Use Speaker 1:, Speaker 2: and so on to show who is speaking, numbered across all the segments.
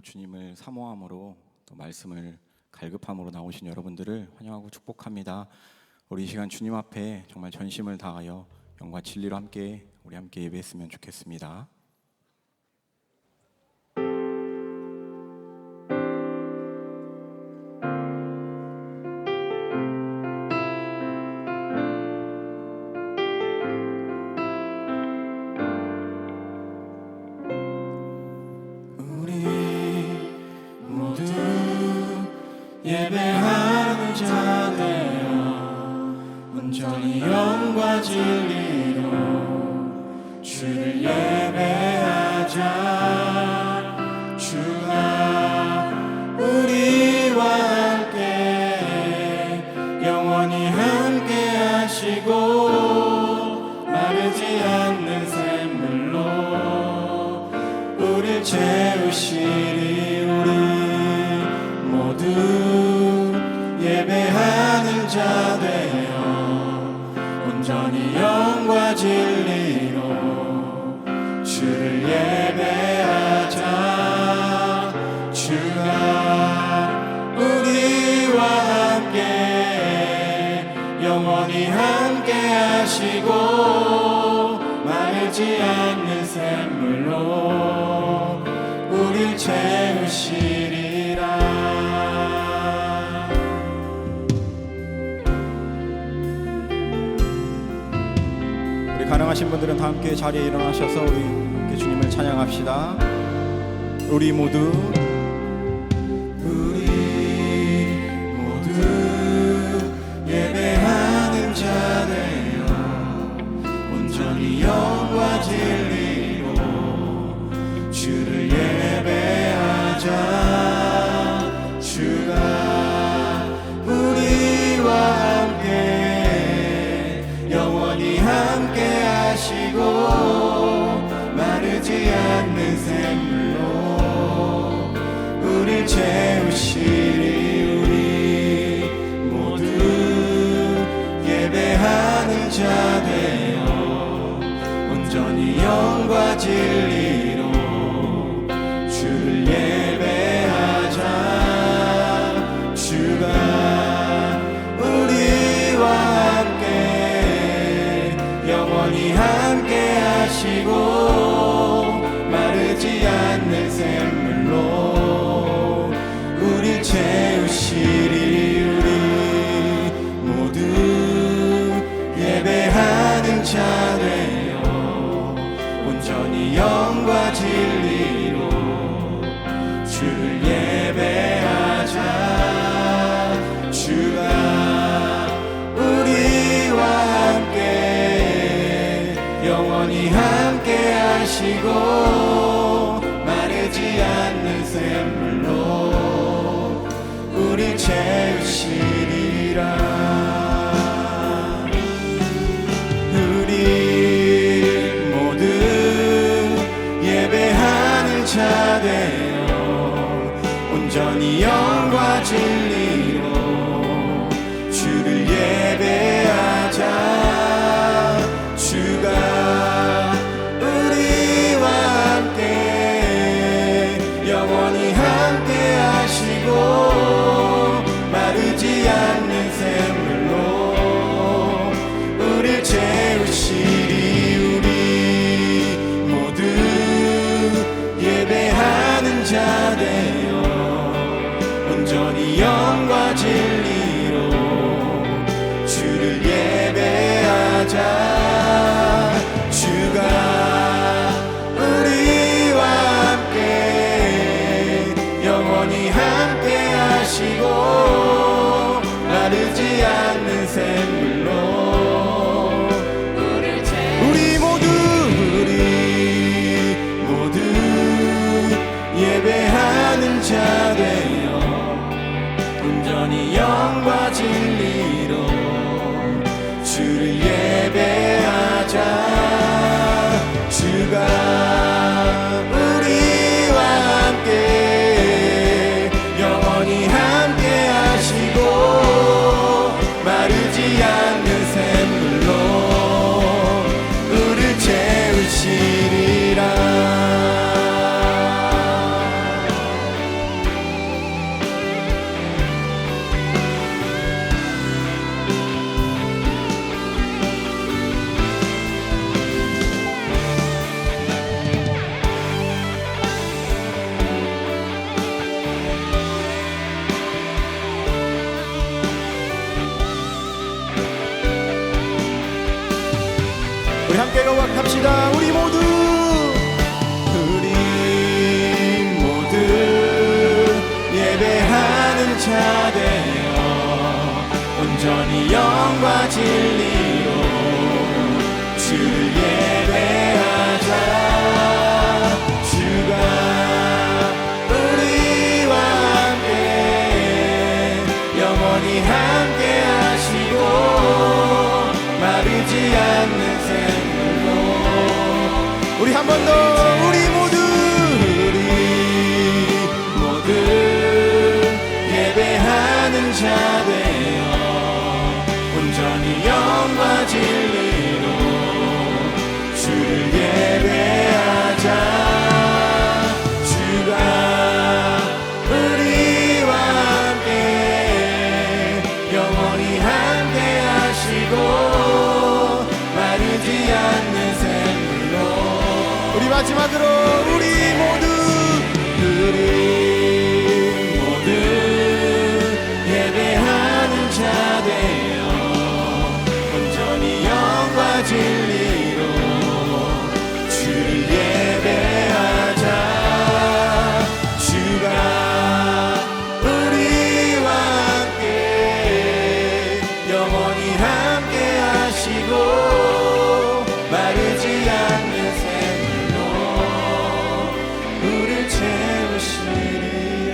Speaker 1: 주님을 사모함으로 또 말씀을 갈급함으로 나오신 여러분들을 환영하고 축복합니다. 우리 이 시간 주님 앞에 정말 전심을 다하여 영과 진리로 함께 예배했으면 좋겠습니다.
Speaker 2: 예배하는 자 되어 온전히 영과 진리로 주를 예배하자. 주가 우리와 함께 영원히 함께 하시고 마르지 않는 샘물로 우릴 채우시리. 우리 모두 예배하는 자 되어 온전히 영과 진리로 주를 예배하자. 주가 우리와 함께 영원히 함께 하시고 마르지 않는 샘물로 우릴 채우시리라.
Speaker 1: 가능하신 분들은 다 함께 자리에 일어나셔서 우리 함께 주님을 찬양합시다. 우리 모두
Speaker 2: 예배하는 자 되어 온전히 영과 진리로 주를 예배하자. 주가 우리와 함께 영원히 함께 하시고 마르지 않는 샘물로 우릴 채우시리. 우리 모두 예배하는 자 되어 온전히 영과 진리로 주를 예배하자. 주가 우리와 함께 영원히 함께 하시고 마르지 않는 샘물로 우릴 채우시리. 우리 모두 예배하는 자 되어 온전히 영과 진리로 주를 예배하자. 주가 우리와 함께 영원히 함께 하시고 마르지 않는 샘물로 우릴 채우시리라. 우리 모두 예배하는 자 되어 온전히 영과 진리로 주를 예배하자. 주가 우리와 함께 영원히 함께 하시고 마르지 않는 샘물로 우릴 채우시리. 우리 모두 예배하는 자 되어 온전히 영과 진리로 주를 예배하자. 주가 우리와 함께 영원히 함께 하시고 마르지 않는 샘물로 우리 모두 예배하는 자 되어 온전히 영과 진리로 주를 예배하자. 주가 우리와 함께 영원히 함께 하시고 마르지 않는 샘물로 우릴 채우시리라. 합시다. 우리 모두 예배하는 자 되어 온전히 영과 진리로 주를 예배하자. 주가 우리와 함께 영원히 함께 하시고 마르지 않는 샘물로. 우리 한 번 더 우리 모두 예배하는 자 되어 온전히 영과 진리로 주를 예배하자. 주가 우리와 함께 영원히 함께 하시고 마르지 않는 샘물로. 우리 마지막으로 우리 모두 예배하는 자 되어 온전히 영과 진리로 주를 예배하자. 주가 우리와 함께 영원히 함께 하시고 마르지 않는 샘물로 우리를 채우시리라.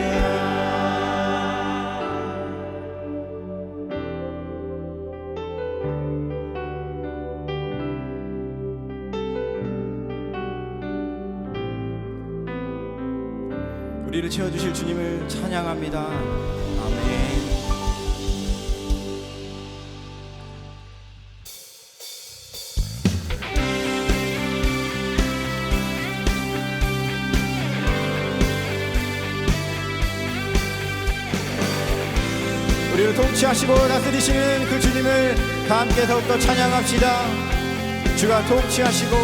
Speaker 2: 우리를 채워주실 주님을 찬양합니다. 아멘. 우리를 통치하시고 다스리시는 그 주님을 다 함께 더욱더 찬양합시다. 주가 통치하시고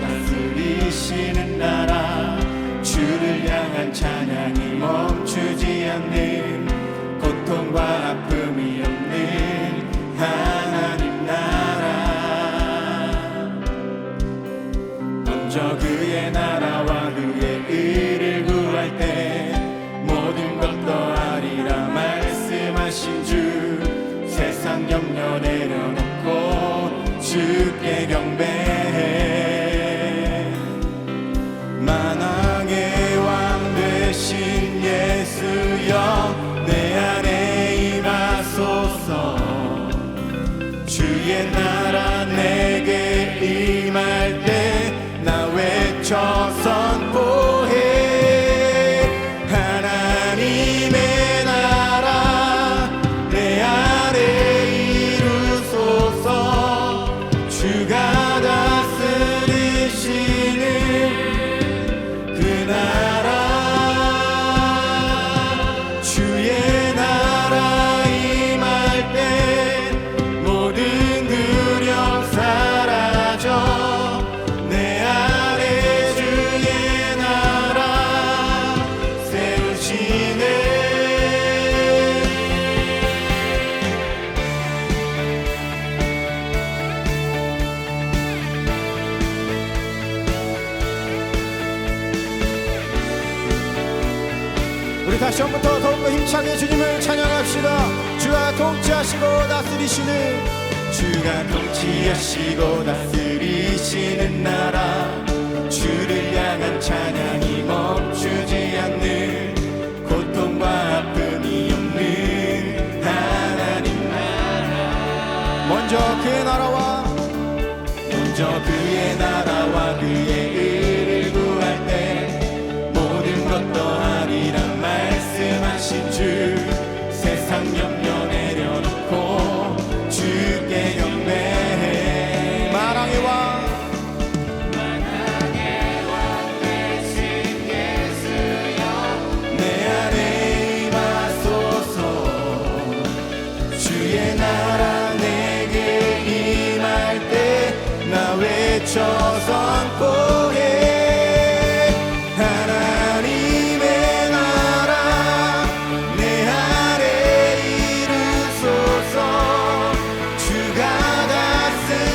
Speaker 2: 다스리시는 나라. 주를 향한 찬양이 멈추지 않는 고통과 아픔이 없는 하나님 나라. 먼저 그의 나라와 그의 의를 구할 때 모든 것 더하리라 말씀하신 주. 세상 염려 내려놓고 주께 경배해. 만왕의 왕 되신 예수여 내 안에 임하소서. 주의 나라 내게 임할 때 나 외쳐 선포해. 하나님의 나라 내 안에 이루소서. 주가 다스리시는 그 나라. 주의 나라 임할 때 모든 두려움 사라져. 내 안에 주의 나라 세우시네. 우리 다시 한번더 더욱더 힘차게 주님을 찬양합시다. 주가 통치하시고 다스리시는 주가 통치하시고 다스리시는 나라. 주를 향한 찬양이 멈추지 않는 고통과 아픔이 없는 하나님 나라. 먼저 그의 나라와 그의 의를 구할 때 모든 것 더하리라 말씀하신 주. 세상 염려 내려놓고 주께 경배해. 만왕의 왕 되신 예수여 내 안에 임하소서. 주의 나라 내게 임할 때 나 외쳐 선포해. 하나님의 나라 내 안에 이루소서. 주가 다스리시는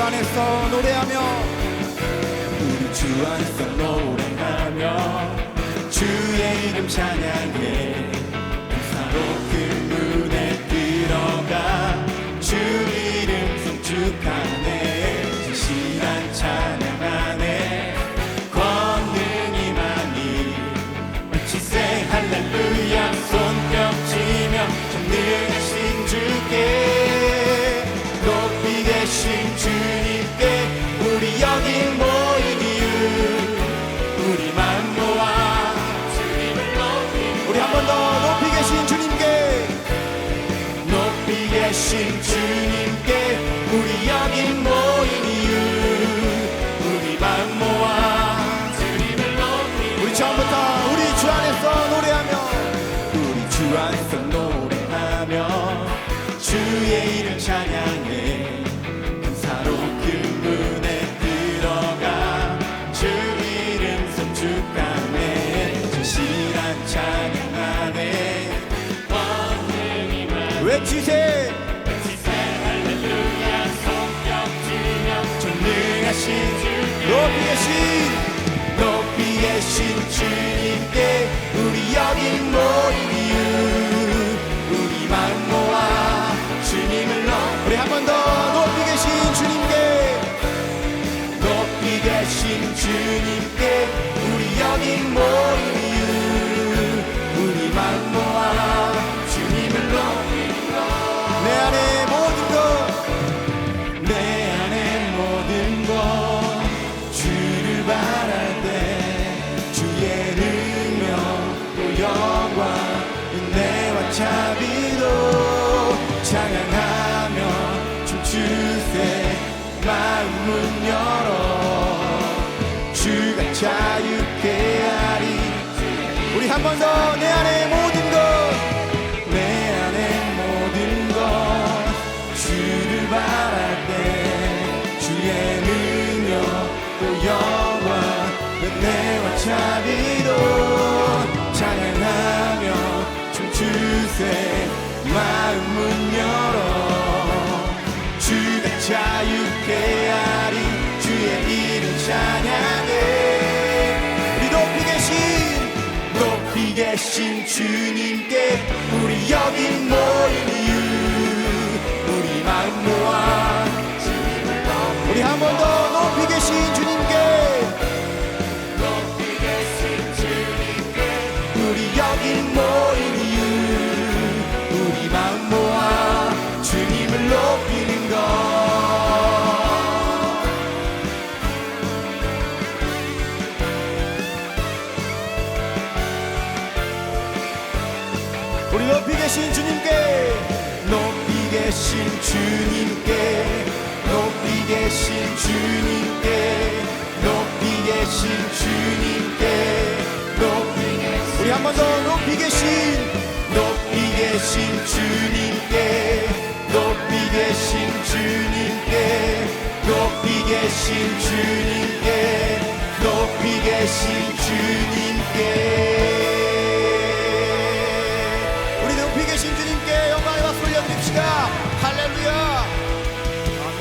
Speaker 2: 주 안에서 노래하며
Speaker 1: 우리 주 안에서 노래하며 주의 이름 찬양해 감사로 그 문에 들어가 주 이름 송축하네 진실한 찬양 안에 권능이 많이 외치세 할렐루야 손뼉치며 전능하신 주께 높이 계신 주님께 우리 여기 모인 이유 우리 맘 모아 주님을 높이
Speaker 2: 우리 한 번 더 높이 계신 주님께
Speaker 1: 높이 계신 주님께 우리 여기 모인 이유 우리 맘 모아 주님을 높이
Speaker 2: 우리 처음부터 우리 주 안에서 노래하며
Speaker 1: 우리 주 안에서 노래하며 주의 이름 찬양해 감사로 그 문에 들어가 주 이름 송축하네 진실한 찬양 안에 권능이 많이
Speaker 2: 외치세
Speaker 1: 할렐루야 손뼉치며 전능하신 주께
Speaker 2: 높이
Speaker 1: 계신 주님께 우리 여기 모인 이유 우리 맘 모아 주님을
Speaker 2: 우리 한 번 더 높이 계신 주님께
Speaker 1: 높이 계신 주님께 우리 여기 모인 이유 우리 맘 모아 주님을 높이는
Speaker 2: 내 안에 모든 것
Speaker 1: 내 안에 모든 것 주를 바랄 때 주의 능력 또 영광 은혜와 자비로 찬양하며 춤추세 마음 문 열어 주가 자유케 하리
Speaker 2: 우리 한 번 더 내 안에 모든 것
Speaker 1: 내 안에 모든 것 주를 바랄 때 주의 능력 또 영광 은혜와 자비로 찬양하며 춤추세 마음 문 열어 주가 자유케 하리 주의 이름 찬양해
Speaker 2: 우리
Speaker 1: 높이 계신 주님께 우리 여기 모인 이유 우리 마음 모아
Speaker 2: 우리 한 번 더 높이 계신 주님께
Speaker 1: 높이 계신 주님께 우리 여기 모인 이유 우리 마음 모아 주님을 높이는 것
Speaker 2: 우리 높이 계신 주님께
Speaker 1: 높이 계신 주님께 높이 계신 주님께 높이 계신 주님께
Speaker 2: 우리 한 번 더 높이 계신
Speaker 1: 주님께 높이 계신 주님께 높이 계신 주님께 높이 계신 주님께
Speaker 2: 우리 높이 계신 주님께 영광의 박수 올려드립시다. 할렐루야. 아멘.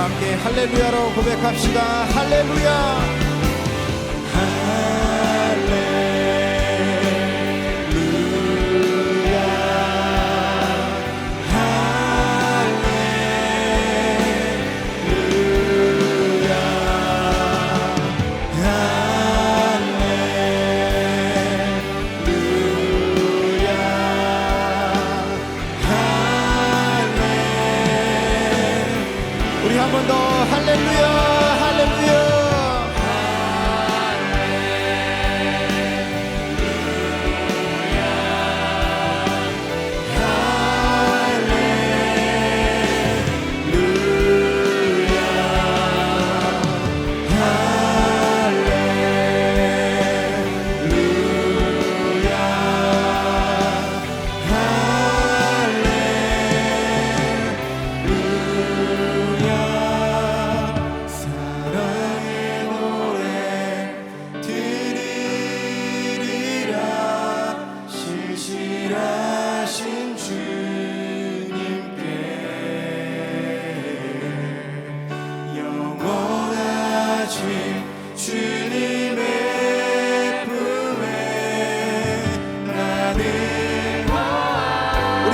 Speaker 2: 다 함께 할렐루야로 고백합시다. 할렐루야. 우리 한 번 더 할렐루야 할렐루야.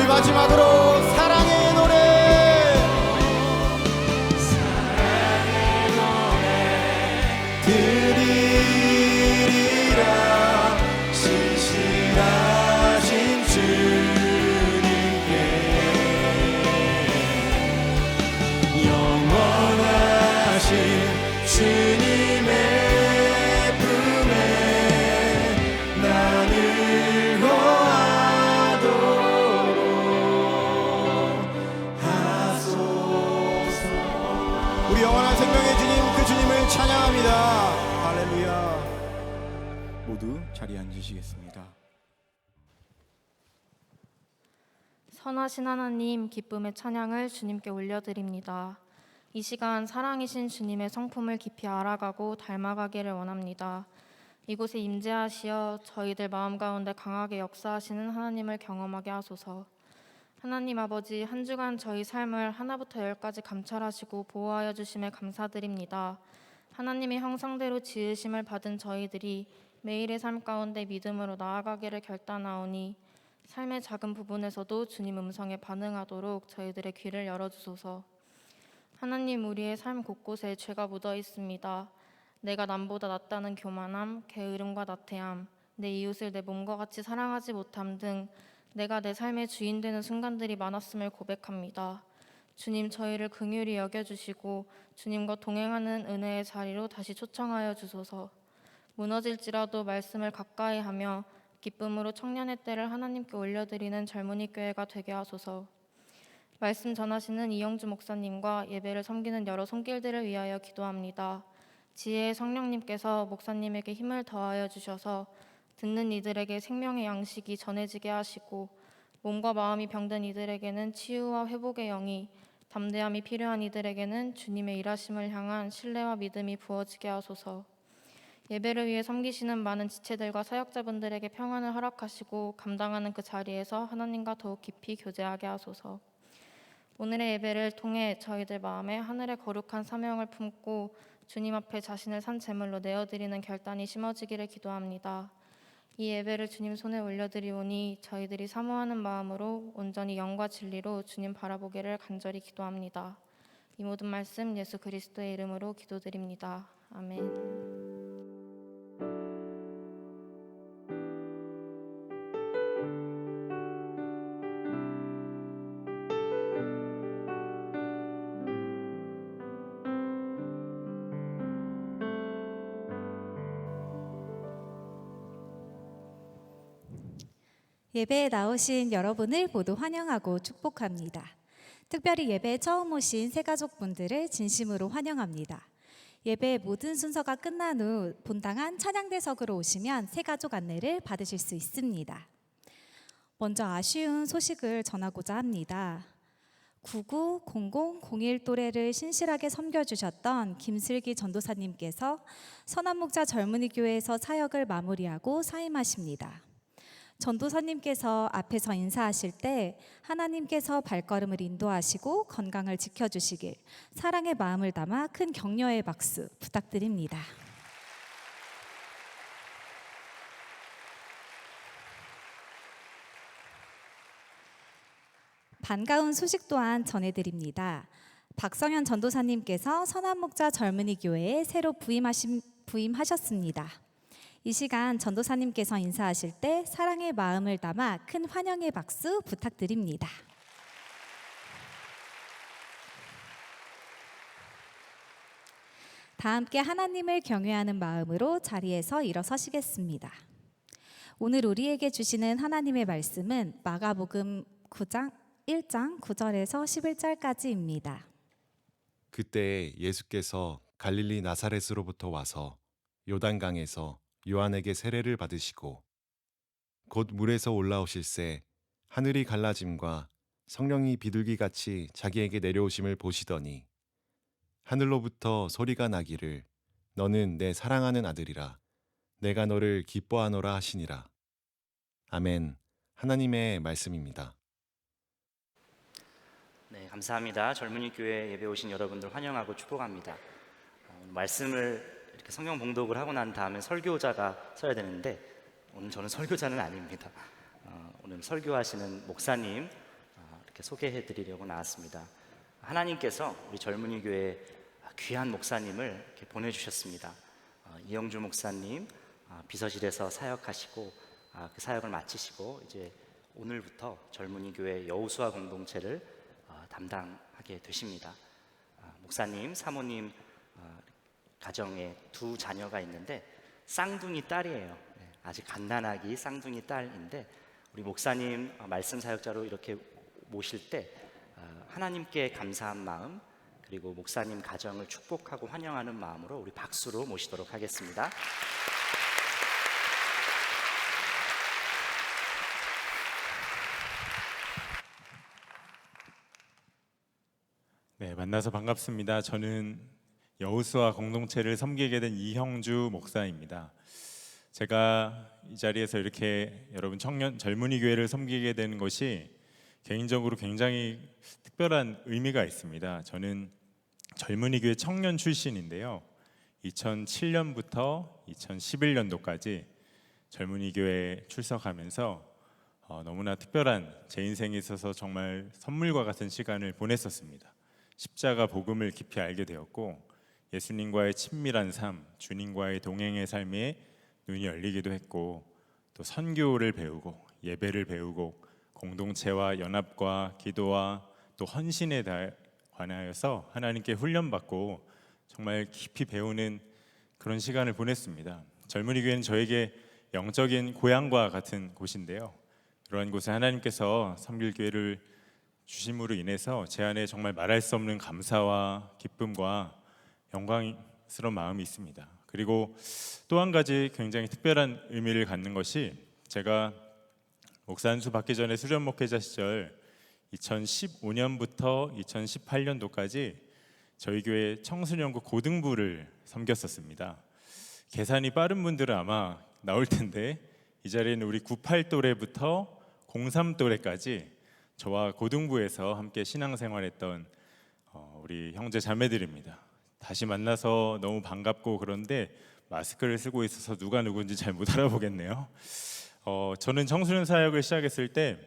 Speaker 2: 마지막으로 사랑의 노래 드리리라. 신실하신 주님께 영원하신 주님의 품에 나를 우리 영원한 생명의 주님, 그 주님을 찬양합니다. 할렐루야.
Speaker 1: 모두 자리에 앉으시겠습니다.
Speaker 3: 선하신 하나님, 기쁨의 찬양을 주님께 올려드립니다. 이 시간 사랑이신 주님의 성품을 깊이 알아가고 닮아가기를 원합니다. 이곳에 임재하시어 저희들 마음 가운데 강하게 역사하시는 하나님을 경험하게 하소서. 하나님 아버지, 한 주간 저희 삶을 하나부터 열까지 감찰하시고 보호하여 주심에 감사드립니다. 하나님의 형상대로 지으심을 받은 저희들이 매일의 삶 가운데 믿음으로 나아가기를 결단하오니 삶의 작은 부분에서도 주님 음성에 반응하도록 저희들의 귀를 열어주소서. 하나님, 우리의 삶 곳곳에 죄가 묻어 있습니다. 내가 남보다 낫다는 교만함, 게으름과 나태함, 내 이웃을 내 몸과 같이 사랑하지 못함 등 내가 내 삶의 주인 되는 순간들이 많았음을 고백합니다. 주님, 저희를 긍휼히 여겨주시고 주님과 동행하는 은혜의 자리로 다시 초청하여 주소서. 무너질지라도 말씀을 가까이 하며 기쁨으로 청년의 때를 하나님께 올려드리는 젊은이 교회가 되게 하소서. 말씀 전하시는 이영주 목사님과 예배를 섬기는 여러 손길들을 위하여 기도합니다. 지혜의 성령님께서 목사님에게 힘을 더하여 주셔서 듣는 이들에게 생명의 양식이 전해지게 하시고 몸과 마음이 병든 이들에게는 치유와 회복의 영이, 담대함이 필요한 이들에게는 주님의 일하심을 향한 신뢰와 믿음이 부어지게 하소서. 예배를 위해 섬기시는 많은 지체들과 사역자분들에게 평안을 허락하시고 감당하는 그 자리에서 하나님과 더욱 깊이 교제하게 하소서. 오늘의 예배를 통해 저희들 마음에 하늘의 거룩한 사명을 품고 주님 앞에 자신을 산 제물로 내어드리는 결단이 심어지기를 기도합니다. 이 예배를 주님 손에 올려드리오니 저희들이 사모하는 마음으로 온전히 영과 진리로 주님 바라보기를 간절히 기도합니다. 이 모든 말씀 예수 그리스도의 이름으로 기도드립니다. 아멘.
Speaker 4: 예배에 나오신 여러분을 모두 환영하고 축복합니다. 특별히 예배에 처음 오신 새가족분들을 진심으로 환영합니다. 예배의 모든 순서가 끝난 후 본당한 찬양대석으로 오시면 새가족 안내를 받으실 수 있습니다. 먼저 아쉬운 소식을 전하고자 합니다. 990001 또래를 신실하게 섬겨주셨던 김슬기 전도사님께서 선한목자 젊은이교회에서 사역을 마무리하고 사임하십니다. 전도사님께서 앞에서 인사하실 때 하나님께서 발걸음을 인도하시고 건강을 지켜주시길 사랑의 마음을 담아 큰 격려의 박수 부탁드립니다. 반가운 소식 또한 전해드립니다. 박성현 전도사님께서 선한목자 젊은이 교회에 새로 부임하셨습니다. 이 시간 전도사님께서 인사하실 때 사랑의 마음을 담아 큰 환영의 박수 부탁드립니다. 다 함께 하나님을 경외하는 마음으로 자리에서 일어서시겠습니다. 오늘 우리에게 주시는 하나님의 말씀은 마가복음 9장 1장 9절에서 11절까지입니다.
Speaker 5: 그때 예수께서 갈릴리 나사렛으로부터 와서 요단강에서 요한에게 세례를 받으시고 곧 물에서 올라오실새 하늘이 갈라짐과 성령이 비둘기같이 자기에게 내려오심을 보시더니 하늘로부터 소리가 나기를 너는 내 사랑하는 아들이라 내가 너를 기뻐하노라 하시니라. 아멘. 하나님의 말씀입니다.
Speaker 6: 네, 감사합니다. 젊은이 교회 예배 오신 여러분들 환영하고 축복합니다. 오늘 말씀을 이렇게 성경 봉독을 하고 난 다음에 설교자가 서야 되는데 오늘 저는 설교자는 아닙니다. 오늘 설교하시는 목사님 이렇게 소개해 드리려고 나왔습니다. 하나님께서 우리 젊은이 교회 귀한 목사님을 이렇게 보내주셨습니다. 이영주 목사님 비서실에서 사역하시고 그 사역을 마치시고 이제 오늘부터 젊은이 교회 여우수아 공동체를 담당하게 되십니다. 목사님, 사모님 가정에 두 자녀가 있는데 쌍둥이 딸이에요. 아직 갓난아기 쌍둥이 딸인데 우리 목사님 말씀 사역자로 이렇게 모실 때 하나님께 감사한 마음 그리고 목사님 가정을 축복하고 환영하는 마음으로 우리 박수로 모시도록 하겠습니다.
Speaker 7: 네, 만나서 반갑습니다. 저는 여우수아 공동체를 섬기게 된 이형주 목사입니다. 제가 이 자리에서 이렇게 여러분 젊은이 교회를 섬기게 되는 것이 개인적으로 굉장히 특별한 의미가 있습니다. 저는 젊은이 교회 청년 출신인데요. 2007년부터 2011년도까지 젊은이 교회에 출석하면서 너무나 특별한 제 인생에 있어서 정말 선물과 같은 시간을 보냈었습니다. 십자가 복음을 깊이 알게 되었고 예수님과의 친밀한 삶, 주님과의 동행의 삶에 눈이 열리기도 했고 또 선교를 배우고 예배를 배우고 공동체와 연합과 기도와 또 헌신에 관하여서 하나님께 훈련받고 정말 깊이 배우는 그런 시간을 보냈습니다. 젊은이 교회는 저에게 영적인 고향과 같은 곳인데요. 그러한 곳에 하나님께서 섬길 기회를 주심으로 인해서 제 안에 정말 말할 수 없는 감사와 기쁨과 영광스러운 마음이 있습니다. 그리고 또 한 가지 굉장히 특별한 의미를 갖는 것이 제가 목사 안수 받기 전에 수련 목회자 시절 2015년부터 2018년도까지 저희 교회 청소년부 고등부를 섬겼었습니다. 계산이 빠른 분들은 아마 나올 텐데 이 자리에는 우리 98또래부터 03또래까지 저와 고등부에서 함께 신앙생활했던 우리 형제 자매들입니다. 다시 만나서 너무 반갑고 그런데 마스크를 쓰고 있어서 누가 누군지 잘 못 알아보겠네요. 저는 청소년 사역을 시작했을 때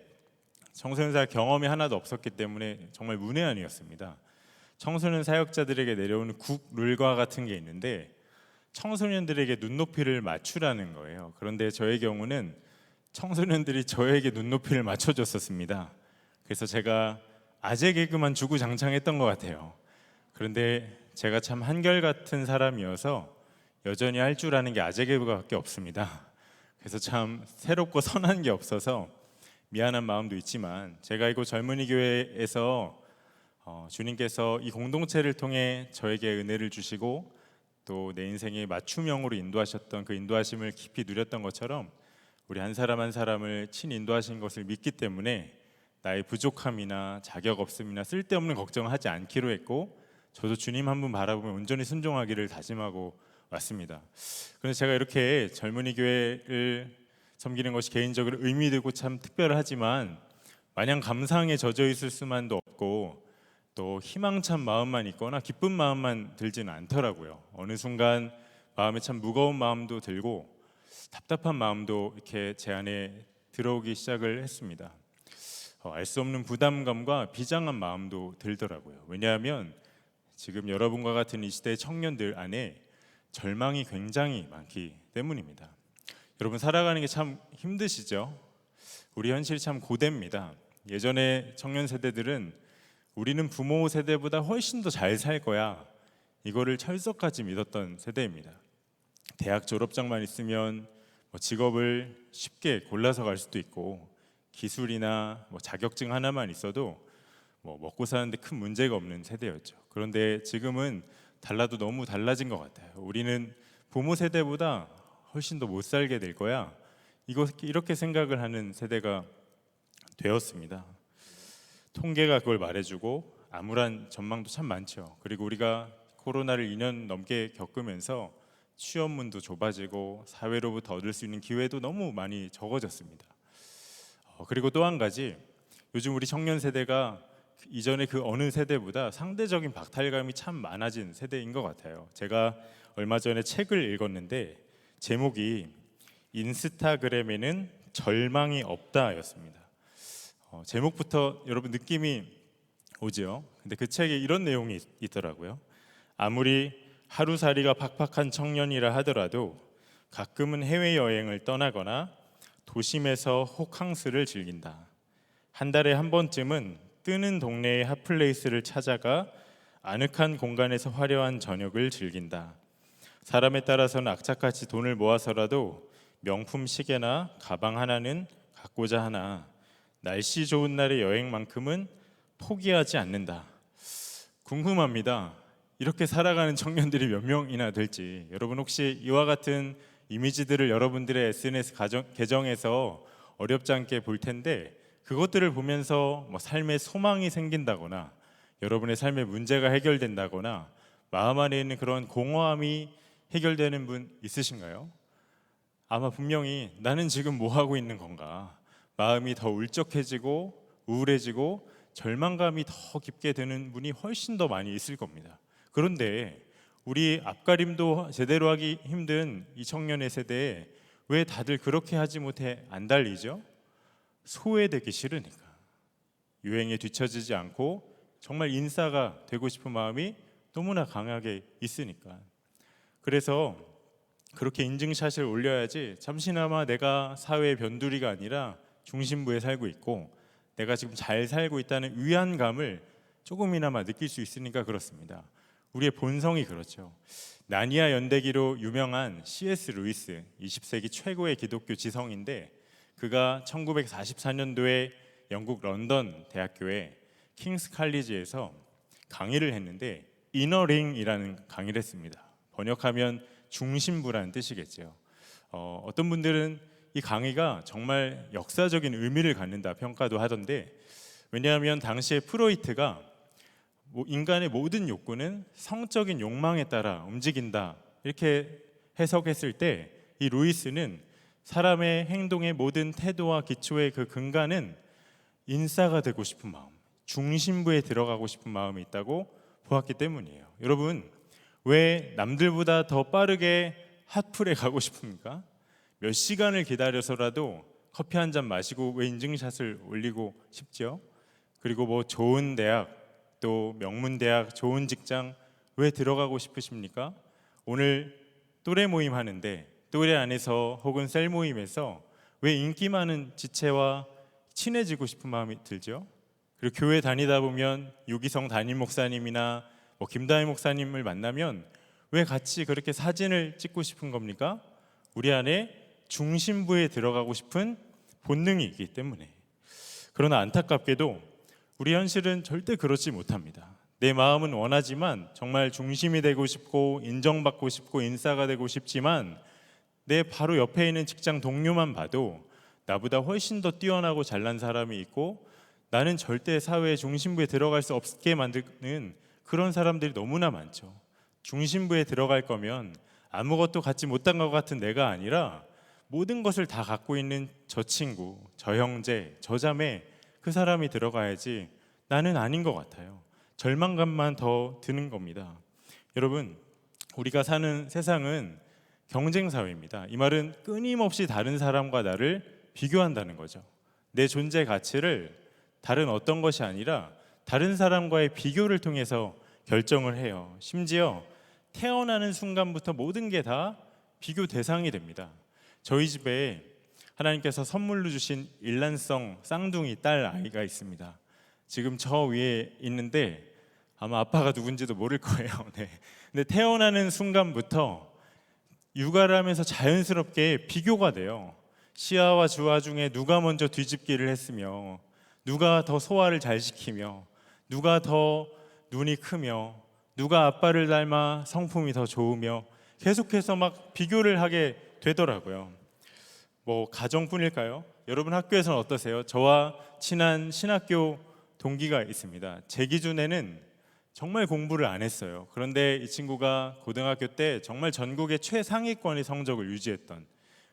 Speaker 7: 청소년 사역 경험이 하나도 없었기 때문에 정말 문외한이었습니다. 청소년 사역자들에게 내려오는 국 룰과 같은 게 있는데 청소년들에게 눈높이를 맞추라는 거예요. 그런데 저의 경우는 청소년들이 저에게 눈높이를 맞춰줬었습니다. 그래서 제가 아재 개그만 주구장창했던 것 같아요. 그런데 제가 참 한결같은 사람이어서 여전히 할 줄 아는 게 아재 개그밖에 없습니다. 그래서 참 새롭고 선한 게 없어서 미안한 마음도 있지만 제가 이곳 젊은이 교회에서 주님께서 이 공동체를 통해 저에게 은혜를 주시고 또 내 인생의 맞춤형으로 인도하셨던 그 인도하심을 깊이 누렸던 것처럼 우리 한 사람 한 사람을 친인도하신 것을 믿기 때문에 나의 부족함이나 자격 없음이나 쓸데없는 걱정을 하지 않기로 했고 저도 주님 한 분 바라보며 온전히 순종하기를 다짐하고 왔습니다. 그래서 제가 이렇게 젊은이 교회를 섬기는 것이 개인적으로 의미되고 참 특별하지만 마냥 감상에 젖어 있을 수만도 없고 또 희망찬 마음만 있거나 기쁜 마음만 들지는 않더라고요. 어느 순간 마음에 참 무거운 마음도 들고 답답한 마음도 이렇게 제 안에 들어오기 시작을 했습니다. 알 수 없는 부담감과 비장한 마음도 들더라고요. 왜냐하면 지금 여러분과 같은 이 시대의 청년들 안에 절망이 굉장히 많기 때문입니다. 여러분 살아가는 게 참 힘드시죠? 우리 현실이 참 고됩니다. 예전에 청년 세대들은 우리는 부모 세대보다 훨씬 더 잘 살 거야, 이거를 철석같이 믿었던 세대입니다. 대학 졸업장만 있으면 직업을 쉽게 골라서 갈 수도 있고 기술이나 자격증 하나만 있어도 먹고 사는데 큰 문제가 없는 세대였죠. 그런데 지금은 달라도 너무 달라진 것 같아요. 우리는 부모 세대보다 훨씬 더 못 살게 될 거야, 이렇게 생각을 하는 세대가 되었습니다. 통계가 그걸 말해주고 암울한 전망도 참 많죠. 그리고 우리가 코로나를 2년 넘게 겪으면서 취업문도 좁아지고 사회로부터 얻을 수 있는 기회도 너무 많이 적어졌습니다. 그리고 또 한 가지, 요즘 우리 청년 세대가 이전에 그 어느 세대보다 상대적인 박탈감이 참 많아진 세대인 것 같아요. 제가 얼마 전에 책을 읽었는데 제목이 인스타그램에는 절망이 없다였습니다. 제목부터 여러분 느낌이 오죠. 근데 그 책에 이런 내용이 있더라고요. 아무리 하루살이가 팍팍한 청년이라 하더라도 가끔은 해외여행을 떠나거나 도심에서 호캉스를 즐긴다. 한 달에 한 번쯤은 뜨는 동네의 핫플레이스를 찾아가 아늑한 공간에서 화려한 저녁을 즐긴다. 사람에 따라서는 악착같이 돈을 모아서라도 명품 시계나 가방 하나는 갖고자 하나 날씨 좋은 날의 여행만큼은 포기하지 않는다. 궁금합니다. 이렇게 살아가는 청년들이 몇 명이나 될지. 여러분 혹시 이와 같은 이미지들을 여러분들의 SNS 계정에서 어렵지 않게 볼 텐데 그것들을 보면서 삶의 소망이 생긴다거나 여러분의 삶의 문제가 해결된다거나 마음 안에 있는 그런 공허함이 해결되는 분 있으신가요? 아마 분명히 나는 지금 뭐 하고 있는 건가, 마음이 더 울적해지고 우울해지고 절망감이 더 깊게 드는 분이 훨씬 더 많이 있을 겁니다. 그런데 우리 앞가림도 제대로 하기 힘든 이 청년의 세대에 왜 다들 그렇게 하지 못해 안 달리죠? 소외되기 싫으니까, 유행에 뒤처지지 않고 정말 인싸가 되고 싶은 마음이 너무나 강하게 있으니까. 그래서 그렇게 인증샷을 올려야지 잠시나마 내가 사회의 변두리가 아니라 중심부에 살고 있고 내가 지금 잘 살고 있다는 위안감을 조금이나마 느낄 수 있으니까 그렇습니다. 우리의 본성이 그렇죠. 나니아 연대기로 유명한 C.S. 루이스, 20세기 최고의 기독교 지성인데 그가 1944년도에 영국 런던 대학교의 킹스 칼리지에서 강의를 했는데 이너링이라는 강의를 했습니다. 번역하면 중심부라는 뜻이겠죠. 어떤 분들은 이 강의가 정말 역사적인 의미를 갖는다 평가도 하던데, 왜냐하면 당시에 프로이트가 인간의 모든 욕구는 성적인 욕망에 따라 움직인다 이렇게 해석했을 때 이 루이스는 사람의 행동의 모든 태도와 기초의 그 근간은 인싸가 되고 싶은 마음, 중심부에 들어가고 싶은 마음이 있다고 보았기 때문이에요. 여러분 왜 남들보다 더 빠르게 핫플에 가고 싶습니까? 몇 시간을 기다려서라도 커피 한 잔 마시고 왜 인증샷을 올리고 싶죠? 그리고 좋은 대학, 또 명문 대학, 좋은 직장 왜 들어가고 싶으십니까? 오늘 또래 모임 하는데 또래 안에서 혹은 셀 모임에서 왜 인기 많은 지체와 친해지고 싶은 마음이 들죠? 그리고 교회 다니다 보면 유기성 담임 목사님이나 김다희 목사님을 만나면 왜 같이 그렇게 사진을 찍고 싶은 겁니까? 우리 안에 중심부에 들어가고 싶은 본능이 있기 때문에. 그러나 안타깝게도 우리 현실은 절대 그렇지 못합니다. 내 마음은 원하지만 정말 중심이 되고 싶고 인정받고 싶고 인싸가 되고 싶지만 내 바로 옆에 있는 직장 동료만 봐도 나보다 훨씬 더 뛰어나고 잘난 사람이 있고 나는 절대 사회의 중심부에 들어갈 수 없게 만드는 그런 사람들이 너무나 많죠. 중심부에 들어갈 거면 아무것도 갖지 못한 것 같은 내가 아니라 모든 것을 다 갖고 있는 저 친구, 저 형제, 저 자매, 그 사람이 들어가야지 나는 아닌 것 같아요. 절망감만 더 드는 겁니다. 여러분, 우리가 사는 세상은 경쟁 사회입니다. 이 말은 끊임없이 다른 사람과 나를 비교한다는 거죠. 내 존재 가치를 다른 어떤 것이 아니라 다른 사람과의 비교를 통해서 결정을 해요. 심지어 태어나는 순간부터 모든 게 다 비교 대상이 됩니다. 저희 집에 하나님께서 선물로 주신 일란성 쌍둥이 딸 아이가 있습니다. 지금 저 위에 있는데 아마 아빠가 누군지도 모를 거예요. 네. 근데 태어나는 순간부터 육아를 하면서 자연스럽게 비교가 돼요. 시아와 주아 중에 누가 먼저 뒤집기를 했으며, 누가 더 소화를 잘 시키며, 누가 더 눈이 크며, 누가 아빠를 닮아 성품이 더 좋으며, 계속해서 막 비교를 하게 되더라고요. 뭐 가정뿐일까요? 여러분 학교에서는 어떠세요? 저와 친한 신학교 동기가 있습니다. 제 기준에는 정말 공부를 안 했어요. 그런데 이 친구가 고등학교 때 정말 전국의 최상위권의 성적을 유지했던,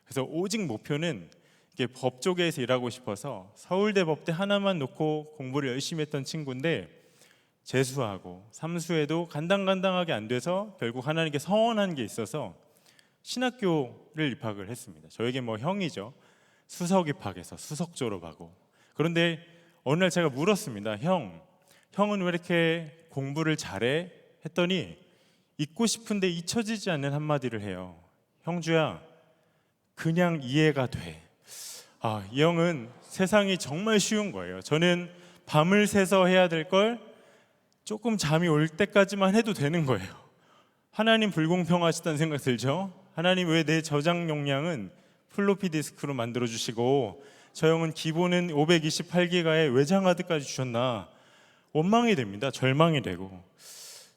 Speaker 7: 그래서 오직 목표는 이게 법 쪽에서 일하고 싶어서 서울대 법대 하나만 놓고 공부를 열심히 했던 친구인데, 재수하고 삼수에도 간당간당하게 안 돼서 결국 하나님께 서원한 게 있어서 신학교를 입학을 했습니다. 저에게 뭐 형이죠. 수석 입학해서 수석 졸업하고. 그런데 어느 날 제가 물었습니다. 형은 왜 이렇게 공부를 잘해? 했더니 잊고 싶은데 잊혀지지 않는 한마디를 해요. 형주야, 그냥 이해가 돼. 이 형은 세상이 정말 쉬운 거예요. 저는 밤을 새서 해야 될 걸 조금 잠이 올 때까지만 해도 되는 거예요. 하나님 불공평하시다는 생각 들죠? 하나님 왜 내 저장 용량은 플로피 디스크로 만들어 주시고 저 형은 기본은 528기가에 외장 하드까지 주셨나? 원망이 됩니다. 절망이 되고.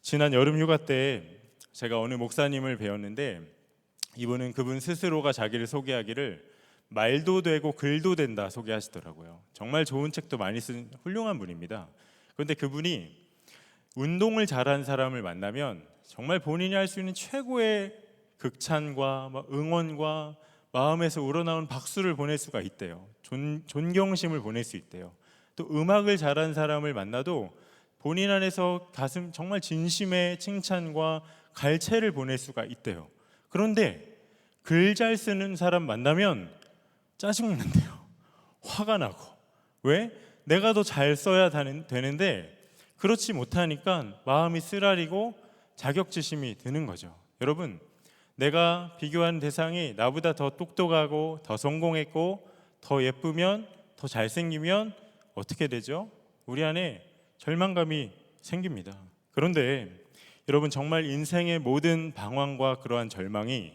Speaker 7: 지난 여름 휴가 때 제가 어느 목사님을 배웠는데, 이분은 그분 스스로가 자기를 소개하기를 말도 되고 글도 된다 소개하시더라고요. 정말 좋은 책도 많이 쓴 훌륭한 분입니다. 그런데 그분이 운동을 잘하는 사람을 만나면 정말 본인이 할 수 있는 최고의 극찬과 응원과 마음에서 우러나온 박수를 보낼 수가 있대요. 존경심을 보낼 수 있대요. 또 음악을 잘하는 사람을 만나도 본인 안에서 가슴 정말 진심의 칭찬과 갈채를 보낼 수가 있대요. 그런데 글 잘 쓰는 사람 만나면 짜증난대요. 화가 나고. 왜? 내가 더 잘 써야 되는데 그렇지 못하니까 마음이 쓰라리고 자격지심이 드는 거죠. 여러분, 내가 비교하는 대상이 나보다 더 똑똑하고 더 성공했고 더 예쁘면, 더 잘생기면 어떻게 되죠? 우리 안에 절망감이 생깁니다. 그런데 여러분, 정말 인생의 모든 방황과 그러한 절망이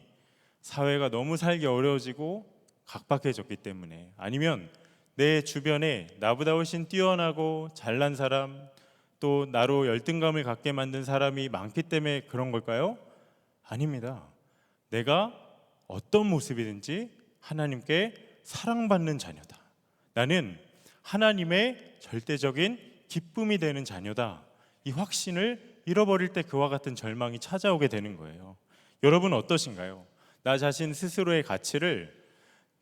Speaker 7: 사회가 너무 살기 어려워지고 각박해졌기 때문에, 아니면 내 주변에 나보다 훨씬 뛰어나고 잘난 사람, 또 나로 열등감을 갖게 만든 사람이 많기 때문에 그런 걸까요? 아닙니다. 내가 어떤 모습이든지 하나님께 사랑받는 자녀다. 나는 하나님의 절대적인 기쁨이 되는 자녀다. 이 확신을 잃어버릴 때 그와 같은 절망이 찾아오게 되는 거예요. 여러분 어떠신가요? 나 자신 스스로의 가치를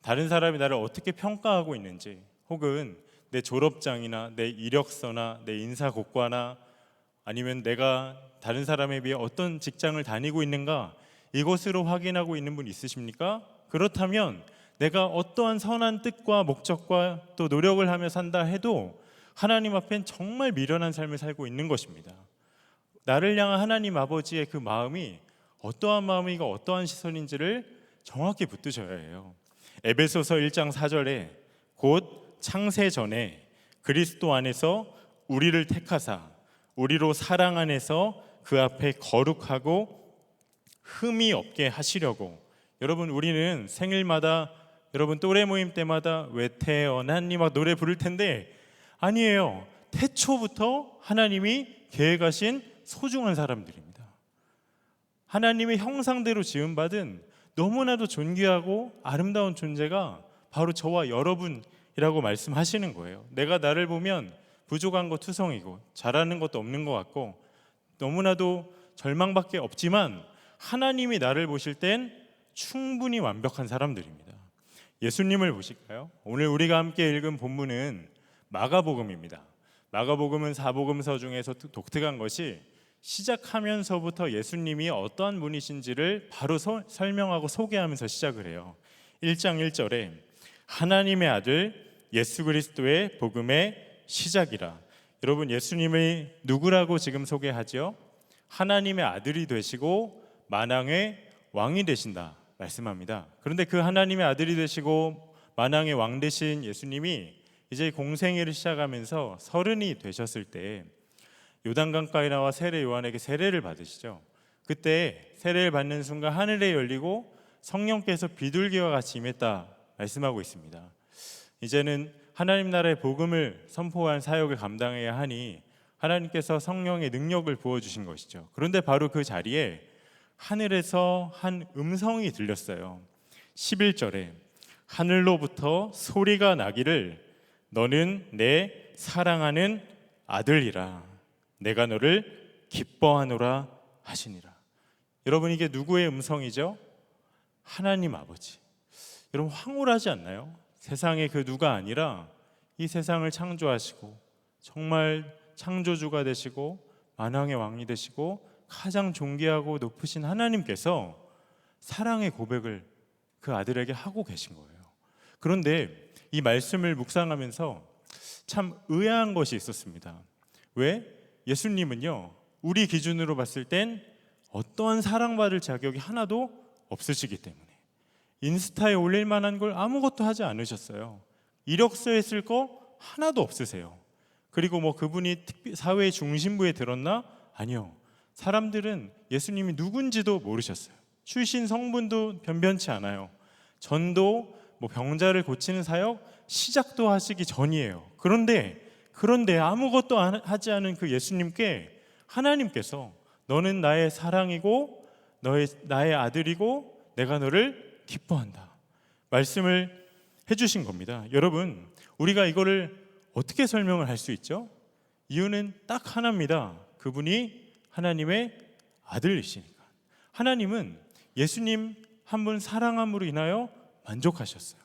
Speaker 7: 다른 사람이 나를 어떻게 평가하고 있는지, 혹은 내 졸업장이나 내 이력서나 내 인사고과나 아니면 내가 다른 사람에 비해 어떤 직장을 다니고 있는가, 이것으로 확인하고 있는 분 있으십니까? 그렇다면 내가 어떠한 선한 뜻과 목적과 또 노력을 하며 산다 해도 하나님 앞엔 정말 미련한 삶을 살고 있는 것입니다. 나를 향한 하나님 아버지의 그 마음이 어떠한 마음이고 어떠한 시선인지를 정확히 붙드셔야 해요. 에베소서 1장 4절에 곧 창세 전에 그리스도 안에서 우리를 택하사 우리로 사랑 안에서 그 앞에 거룩하고 흠이 없게 하시려고. 여러분, 우리는 생일마다, 여러분 또래 모임 때마다 왜 태어났니 막 노래 부를 텐데, 아니에요. 태초부터 하나님이 계획하신 소중한 사람들입니다. 하나님의 형상대로 지음받은 너무나도 존귀하고 아름다운 존재가 바로 저와 여러분이라고 말씀하시는 거예요. 내가 나를 보면 부족한 거 투성이고 잘하는 것도 없는 것 같고 너무나도 절망밖에 없지만, 하나님이 나를 보실 땐 충분히 완벽한 사람들입니다. 예수님을 보실까요? 오늘 우리가 함께 읽은 본문은 마가복음입니다. 마가복음은 사복음서 중에서 독특한 것이 시작하면서부터 예수님이 어떠한 분이신지를 바로 설명하고 소개하면서 시작을 해요. 1장 1절에 하나님의 아들 예수 그리스도의 복음의 시작이라. 여러분, 예수님이 누구라고 지금 소개하죠? 하나님의 아들이 되시고 만왕의 왕이 되신다 말씀합니다. 그런데 그 하나님의 아들이 되시고 만왕의 왕 되신 예수님이 이제 공생애를 시작하면서 30이 되셨을 때 요단강가에 나와 세례 요한에게 세례를 받으시죠. 그때 세례를 받는 순간 하늘에 열리고 성령께서 비둘기와 같이 임했다 말씀하고 있습니다. 이제는 하나님 나라의 복음을 선포한 사역을 감당해야 하니 하나님께서 성령의 능력을 부어주신 것이죠. 그런데 바로 그 자리에 하늘에서 한 음성이 들렸어요. 11절에 하늘로부터 소리가 나기를 너는 내 사랑하는 아들이라 내가 너를 기뻐하노라 하시니라. 여러분, 이게 누구의 음성이죠? 하나님 아버지. 여러분, 황홀하지 않나요? 세상의 그 누가 아니라 이 세상을 창조하시고 정말 창조주가 되시고 만왕의 왕이 되시고 가장 존귀하고 높으신 하나님께서 사랑의 고백을 그 아들에게 하고 계신 거예요. 그런데 이 말씀을 묵상하면서 참 의아한 것이 있었습니다. 왜? 예수님은요, 우리 기준으로 봤을 땐 어떠한 사랑받을 자격이 하나도 없으시기 때문에 인스타에 올릴 만한 걸 아무것도 하지 않으셨어요. 이력서에 쓸 거 하나도 없으세요. 그리고 뭐 그분이 사회의 중심부에 들었나? 아니요. 사람들은 예수님이 누군지도 모르셨어요. 출신 성분도 변변치 않아요. 전도, 뭐 병자를 고치는 사역 시작도 하시기 전이에요. 그런데 아무것도 하지 않은 그 예수님께 하나님께서 너는 나의 사랑이고 나의 아들이고 내가 너를 기뻐한다 말씀을 해주신 겁니다. 여러분, 우리가 이거를 어떻게 설명을 할 수 있죠? 이유는 딱 하나입니다. 그분이 하나님의 아들이시니까. 하나님은 예수님 한 분 사랑함으로 인하여 만족하셨어요.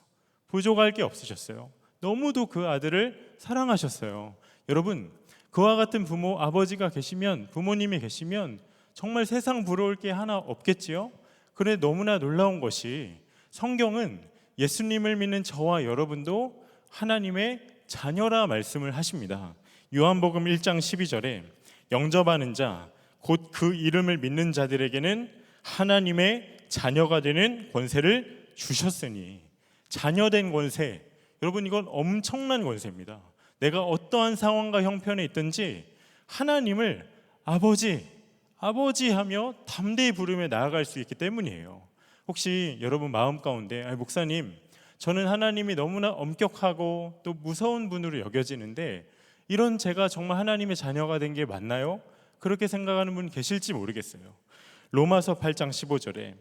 Speaker 7: 부족할 게 없으셨어요. 너무도 그 아들을 사랑하셨어요. 여러분, 그와 같은 부모, 아버지가 계시면, 부모님이 계시면 정말 세상 부러울 게 하나 없겠지요? 그런데 너무나 놀라운 것이 성경은 예수님을 믿는 저와 여러분도 하나님의 자녀라 말씀을 하십니다. 요한복음 1장 12절에 영접하는 자, 곧 그 이름을 믿는 자들에게는 하나님의 자녀가 되는 권세를 주셨으니. 자녀된 권세, 여러분, 이건 엄청난 권세입니다. 내가 어떠한 상황과 형편에 있든지 하나님을 아버지 하며 담대히 부르며 나아갈 수 있기 때문이에요. 혹시 여러분 마음 가운데 목사님, 저는 하나님이 너무나 엄격하고 또 무서운 분으로 여겨지는데 이런 제가 정말 하나님의 자녀가 된 게 맞나요? 그렇게 생각하는 분 계실지 모르겠어요. 로마서 8장 15절에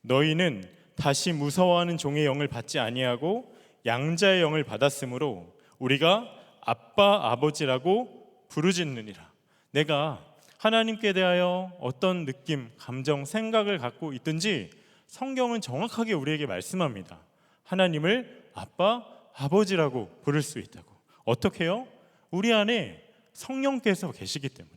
Speaker 7: 너희는 다시 무서워하는 종의 영을 받지 아니하고 양자의 영을 받았으므로 우리가 아빠 아버지라고 부르짖느니라. 내가 하나님께 대하여 어떤 느낌, 감정, 생각을 갖고 있든지 성경은 정확하게 우리에게 말씀합니다. 하나님을 아빠 아버지라고 부를 수 있다고. 어떻게요? 우리 안에 성령께서 계시기 때문에.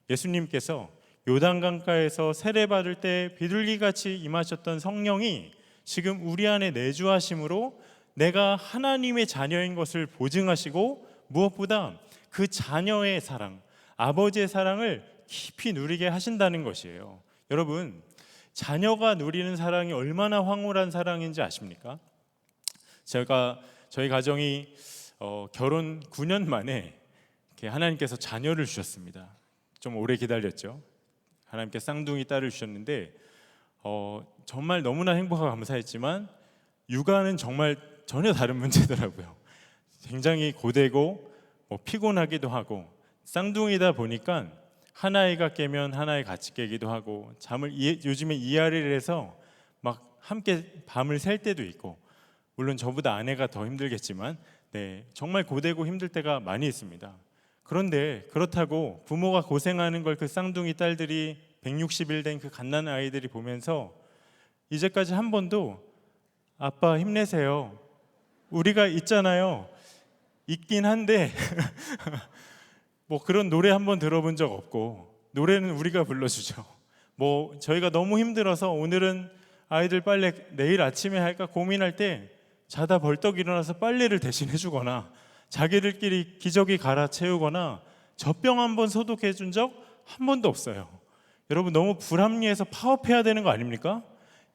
Speaker 7: 예수님께서 요단강가에서 세례받을 때 비둘기같이 임하셨던 성령이 지금 우리 안에 내주하심으로 내가 하나님의 자녀인 것을 보증하시고 무엇보다 그 자녀의 사랑, 아버지의 사랑을 깊이 누리게 하신다는 것이에요. 여러분, 자녀가 누리는 사랑이 얼마나 황홀한 사랑인지 아십니까? 저희 가정이 결혼 9년 만에 하나님께서 자녀를 주셨습니다. 좀 오래 기다렸죠. 하나님께 쌍둥이 딸을 주셨는데 정말 너무나 행복하고 감사했지만 육아는 정말 전혀 다른 문제더라고요. 굉장히 고되고 피곤하기도 하고 쌍둥이다 보니까 하나이가 깨면 하나이 같이 깨기도 하고 잠을 요즘에 이하를 해서 막 함께 밤을 샐 때도 있고, 물론 저보다 아내가 더 힘들겠지만 정말 고되고 힘들 때가 많이 있습니다. 그런데 그렇다고 부모가 고생하는 걸 그 쌍둥이 딸들이 160일 된 그 갓난 아이들이 보면서 이제까지 한 번도 아빠 힘내세요, 우리가 있잖아요. 있긴 한데 뭐 그런 노래 한번 들어본 적 없고, 노래는 우리가 불러주죠. 뭐 저희가 너무 힘들어서 오늘은 아이들 빨래 내일 아침에 할까 고민할 때 자다 벌떡 일어나서 빨래를 대신 해주거나 자기들끼리 기저귀 갈아채우거나 젖병 한번 소독해 준 적 한 번도 없어요. 여러분, 너무 불합리해서 파업해야 되는 거 아닙니까?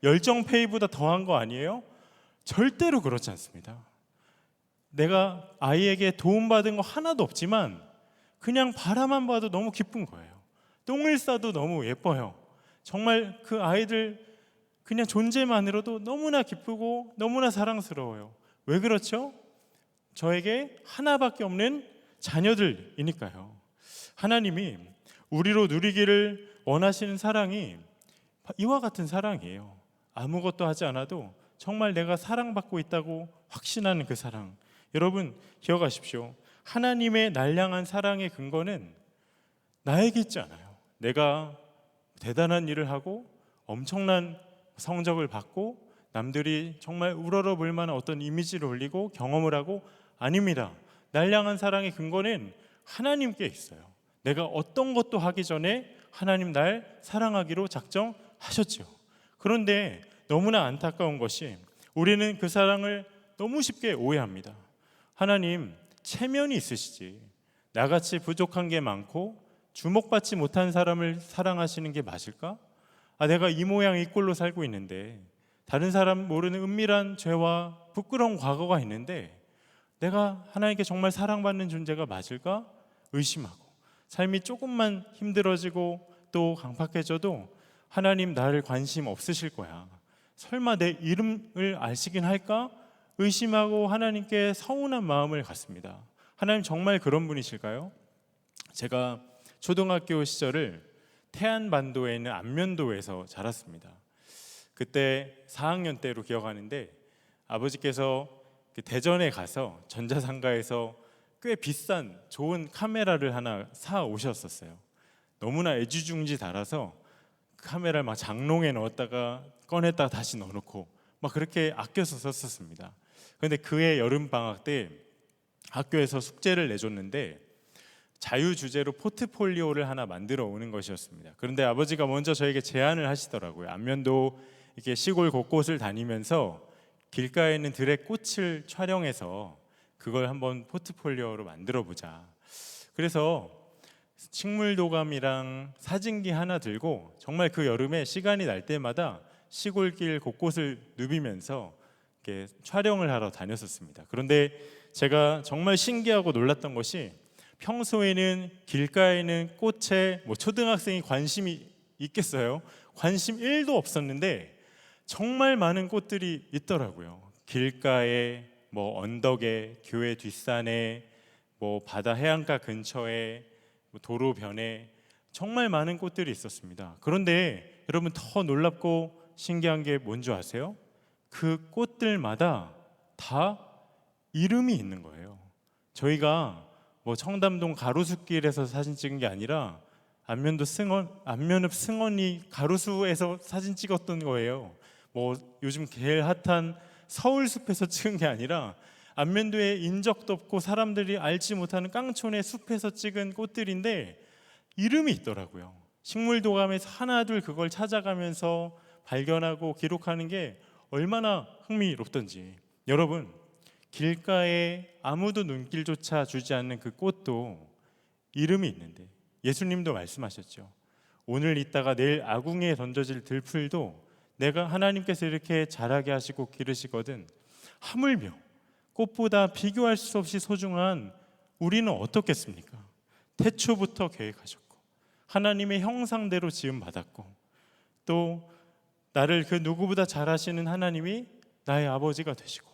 Speaker 7: 열정페이보다 더한 거 아니에요? 절대로 그렇지 않습니다. 내가 아이에게 도움받은 거 하나도 없지만 그냥 바라만 봐도 너무 기쁜 거예요. 똥을 싸도 너무 예뻐요. 정말 그 아이들 그냥 존재만으로도 너무나 기쁘고 너무나 사랑스러워요. 왜 그렇죠? 저에게 하나밖에 없는 자녀들이니까요. 하나님이 우리로 누리기를 원하시는 사랑이 이와 같은 사랑이에요. 아무것도 하지 않아도 정말 내가 사랑받고 있다고 확신하는 그 사랑. 여러분, 기억하십시오. 하나님의 날량한 사랑의 근거는 나에게 있지 않아요. 내가 대단한 일을 하고 엄청난 성적을 받고 남들이 정말 우러러볼 만한 어떤 이미지를 올리고 경험을 하고, 아닙니다. 날량한 사랑의 근거는 하나님께 있어요. 내가 어떤 것도 하기 전에 하나님 날 사랑하기로 작정하셨죠. 그런데 너무나 안타까운 것이 우리는 그 사랑을 너무 쉽게 오해합니다. 하나님 체면이 있으시지, 나같이 부족한 게 많고 주목받지 못한 사람을 사랑하시는 게 맞을까? 내가 이 모양 이 꼴로 살고 있는데, 다른 사람 모르는 은밀한 죄와 부끄러운 과거가 있는데 내가 하나님께 정말 사랑받는 존재가 맞을까? 의심하고, 삶이 조금만 힘들어지고 또 강팍해져도 하나님 나를 관심 없으실 거야, 설마 내 이름을 아시긴 할까? 의심하고 하나님께 서운한 마음을 갖습니다. 하나님 정말 그런 분이실까요? 제가 초등학교 시절을 태안반도에 있는 안면도에서 자랐습니다. 그때 4학년 때로 기억하는데 아버지께서 대전에 가서 전자상가에서 꽤 비싼 좋은 카메라를 하나 사 오셨었어요. 너무나 애지중지 달아서 카메라를 막 장롱에 넣었다가 꺼냈다가 다시 넣어놓고 막 그렇게 아껴서 썼었습니다. 그런데 그해 여름 방학 때 학교에서 숙제를 내줬는데 자유 주제로 포트폴리오를 하나 만들어 오는 것이었습니다. 그런데 아버지가 먼저 저에게 제안을 하시더라고요. 안면도 이렇게 시골 곳곳을 다니면서 길가에 있는 들의 꽃을 촬영해서 그걸 한번 포트폴리오로 만들어 보자. 그래서 식물도감이랑 사진기 하나 들고 정말 그 여름에 시간이 날 때마다 시골길 곳곳을 누비면서 이렇게 촬영을 하러 다녔었습니다. 그런데 제가 정말 신기하고 놀랐던 것이, 평소에는 길가에는 꽃에 초등학생이 관심이 있겠어요? 관심 1도 없었는데 정말 많은 꽃들이 있더라고요. 길가에, 언덕에, 교회 뒷산에, 바다 해안가 근처에, 도로변에 정말 많은 꽃들이 있었습니다. 그런데 여러분, 더 놀랍고 신기한 게 뭔지 아세요? 그 꽃들마다 다 이름이 있는 거예요. 저희가 청담동 가로수길에서 사진 찍은 게 아니라 안면읍 승원이 가로수에서 사진 찍었던 거예요. 요즘 제일 핫한 서울숲에서 찍은 게 아니라 안면도에 인적도 없고 사람들이 알지 못하는 깡촌의 숲에서 찍은 꽃들인데 이름이 있더라고요. 식물도감에서 하나둘 그걸 찾아가면서 발견하고 기록하는 게 얼마나 흥미롭던지. 여러분, 길가에 아무도 눈길조차 주지 않는 그 꽃도 이름이 있는데, 예수님도 말씀하셨죠. 오늘 있다가 내일 아궁이에 던져질 들풀도 내가 하나님께서 이렇게 자라게 하시고 기르시거든 하물며 꽃보다 비교할 수 없이 소중한 우리는 어떻겠습니까? 태초부터 계획하셨고 하나님의 형상대로 지음받았고, 또 나를 그 누구보다 잘하시는 하나님이 나의 아버지가 되시고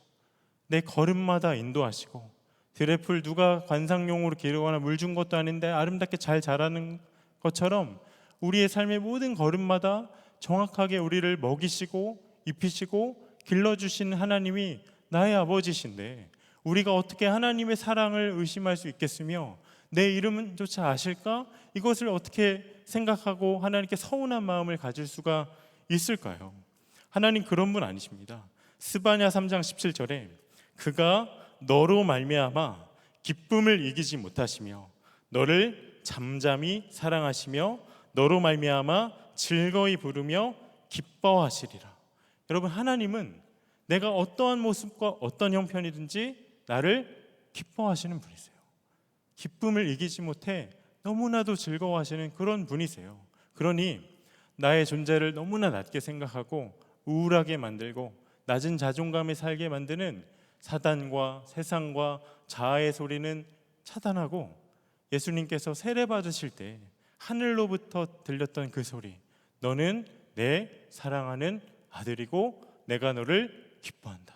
Speaker 7: 내 걸음마다 인도하시고, 들의 풀 누가 관상용으로 기르거나 물 준 것도 아닌데 아름답게 잘 자라는 것처럼 우리의 삶의 모든 걸음마다 정확하게 우리를 먹이시고 입히시고 길러주시는 하나님이 나의 아버지신데 우리가 어떻게 하나님의 사랑을 의심할 수 있겠으며 내 이름조차 아실까? 이것을 어떻게 생각하고 하나님께 서운한 마음을 가질 수가 있을까요? 하나님 그런 분 아니십니다. 스바냐 3장 17절에 그가 너로 말미암아 기쁨을 이기지 못하시며 너를 잠잠히 사랑하시며 너로 말미암아 즐거이 부르며 기뻐하시리라. 여러분, 하나님은 내가 어떠한 모습과 어떤 형편이든지 나를 기뻐하시는 분이세요. 기쁨을 이기지 못해 너무나도 즐거워하시는 그런 분이세요. 그러니 나의 존재를 너무나 낮게 생각하고 우울하게 만들고 낮은 자존감에 살게 만드는 사단과 세상과 자아의 소리는 차단하고, 예수님께서 세례 받으실 때 하늘로부터 들렸던 그 소리, 너는 내 사랑하는 아들이고 내가 너를 기뻐한다.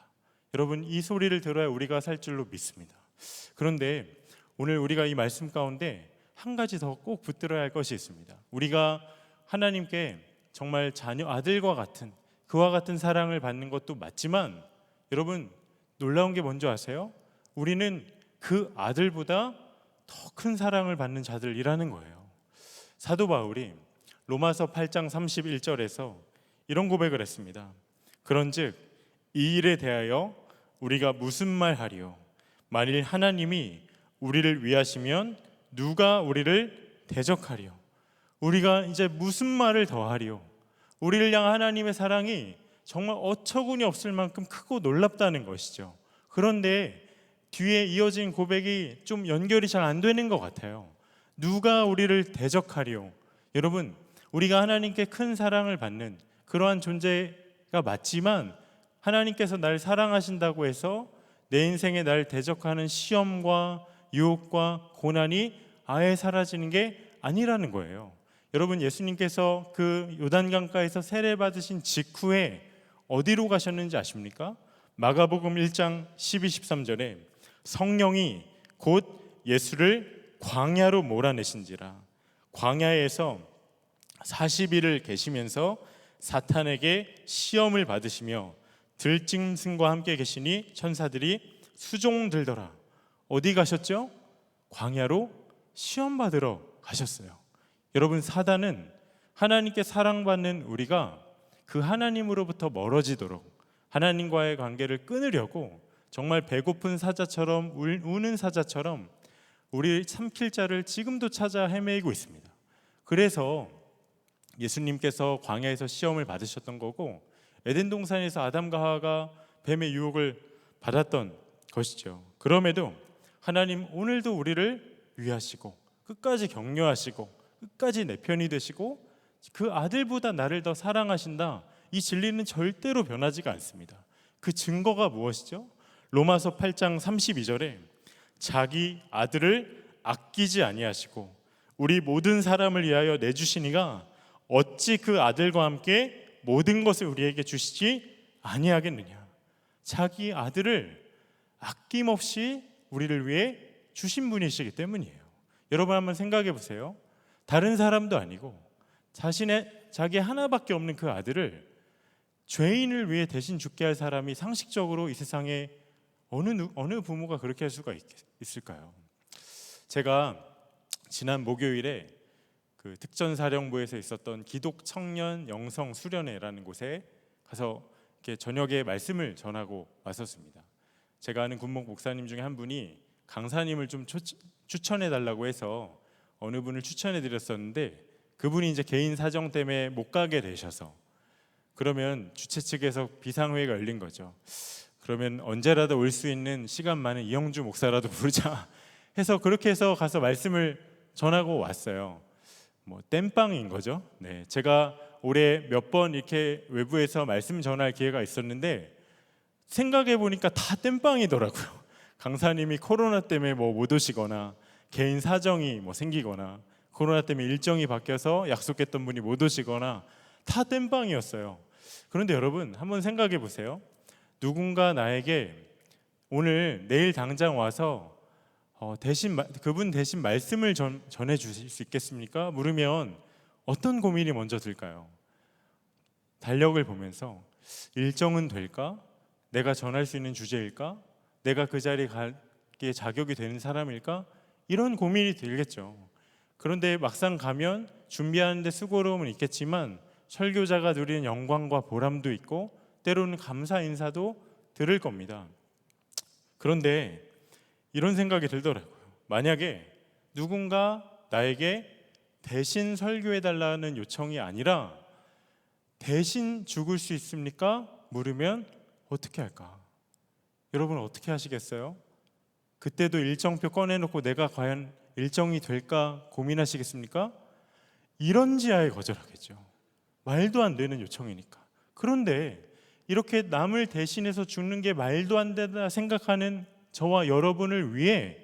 Speaker 7: 여러분, 이 소리를 들어야 우리가 살 줄로 믿습니다. 그런데 오늘 우리가 이 말씀 가운데 한 가지 더 꼭 붙들어야 할 것이 있습니다. 우리가 하나님께 정말 자녀 아들과 같은, 그와 같은 사랑을 받는 것도 맞지만, 여러분, 놀라운 게 뭔지 아세요? 우리는 그 아들보다 더 큰 사랑을 받는 자들이라는 거예요. 사도 바울이 로마서 8장 31절에서 이런 고백을 했습니다. 그런즉 이 일에 대하여 우리가 무슨 말 하리요? 만일 하나님이 우리를 위하시면 누가 우리를 대적하리요? 우리가 이제 무슨 말을 더 하리요? 우리를 향한 하나님의 사랑이 정말 어처구니 없을 만큼 크고 놀랍다는 것이죠. 그런데 뒤에 이어진 고백이 좀 연결이 잘 안 되는 것 같아요. 누가 우리를 대적하리요? 여러분, 우리가 하나님께 큰 사랑을 받는 그러한 존재가 맞지만, 하나님께서 날 사랑하신다고 해서 내 인생에 날 대적하는 시험과 유혹과 고난이 아예 사라지는 게 아니라는 거예요. 여러분, 예수님께서 그 요단강가에서 세례 받으신 직후에 어디로 가셨는지 아십니까? 마가복음 1장 12, 13절에 성령이 곧 예수를 광야로 몰아내신지라. 광야에서 40일을 계시면서 사탄에게 시험을 받으시며 들짐승과 함께 계시니 천사들이 수종들더라. 어디 가셨죠? 광야로 시험 받으러 가셨어요. 여러분, 사단은 하나님께 사랑받는 우리가 그 하나님으로부터 멀어지도록, 하나님과의 관계를 끊으려고 정말 배고픈 사자처럼, 우는 사자처럼 우리 삼킬 자를 지금도 찾아 헤매이고 있습니다. 그래서 예수님께서 광야에서 시험을 받으셨던 거고, 에덴 동산에서 아담과 하와가 뱀의 유혹을 받았던 것이죠. 그럼에도 하나님 오늘도 우리를 위하시고 끝까지 격려하시고 끝까지 내 편이 되시고 그 아들보다 나를 더 사랑하신다, 이 진리는 절대로 변하지가 않습니다. 그 증거가 무엇이죠? 로마서 8장 32절에 자기 아들을 아끼지 아니하시고 우리 모든 사람을 위하여 내주시니가 어찌 그 아들과 함께 모든 것을 우리에게 주시지 아니하겠느냐. 자기 아들을 아낌없이 우리를 위해 주신 분이시기 때문이에요. 여러분, 한번 생각해 보세요. 다른 사람도 아니고 자기 하나밖에 없는 그 아들을 죄인을 위해 대신 죽게 할 사람이 상식적으로 이 세상에 어느 부모가 그렇게 할 수가 있을까요? 제가 지난 목요일에 그 특전사령부에서 있었던 기독 청년 영성 수련회라는 곳에 가서 이렇게 저녁에 말씀을 전하고 왔었습니다. 제가 아는 군목 목사님 중에 한 분이 강사님을 좀 추천해 달라고 해서 어느 분을 추천해 드렸었는데, 그분이 이제 개인 사정 때문에 못 가게 되셔서, 그러면 주최 측에서 비상회의가 열린 거죠. 그러면 언제라도 올 수 있는 시간 많은 이영주 목사라도 부르자 해서 그렇게 해서 가서 말씀을 전하고 왔어요. 뭐 땜빵인 거죠. 네, 제가 올해 몇 번 이렇게 외부에서 말씀 전할 기회가 있었는데 생각해 보니까 다 땜빵이더라고요. 강사님이 코로나 때문에 뭐 못 오시거나 개인 사정이 뭐 생기거나 코로나 때문에 일정이 바뀌어서 약속했던 분이 못 오시거나 다 땜빵이었어요. 그런데 여러분, 한번 생각해 보세요. 누군가 나에게 오늘 내일 당장 와서 그분 대신 말씀을 전해 주실 수 있겠습니까? 물으면 어떤 고민이 먼저 들까요? 달력을 보면서 일정은 될까? 내가 전할 수 있는 주제일까? 내가 그 자리에 가기에 자격이 되는 사람일까? 이런 고민이 들겠죠. 그런데 막상 가면 준비하는데 수고로움은 있겠지만 설교자가 누리는 영광과 보람도 있고 때로는 감사 인사도 들을 겁니다. 그런데 이런 생각이 들더라고요. 만약에 누군가 나에게 대신 설교해달라는 요청이 아니라 대신 죽을 수 있습니까? 물으면 어떻게 할까? 여러분 어떻게 하시겠어요? 그때도 일정표 꺼내놓고 내가 과연 일정이 될까 고민하시겠습니까? 이런지하에 거절하겠죠. 말도 안 되는 요청이니까. 그런데 이렇게 남을 대신해서 죽는 게 말도 안 된다 생각하는 저와 여러분을 위해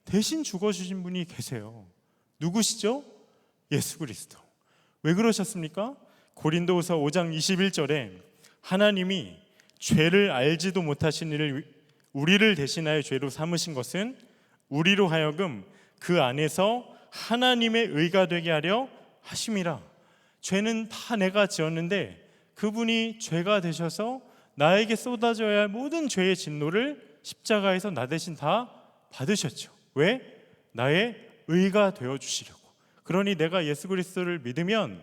Speaker 7: 대신 죽어주신 분이 계세요. 누구시죠? 예수 그리스도. 왜 그러셨습니까? 고린도후서 5장 21절에 하나님이 죄를 알지도 못하신 이를 우리를 대신하여 죄로 삼으신 것은 우리로 하여금 그 안에서 하나님의 의가 되게 하려 하심이라. 죄는 다 내가 지었는데 그분이 죄가 되셔서 나에게 쏟아져야 할 모든 죄의 진노를 십자가에서 나 대신 다 받으셨죠. 왜? 나의 의가 되어주시려고. 그러니 내가 예수 그리스도를 믿으면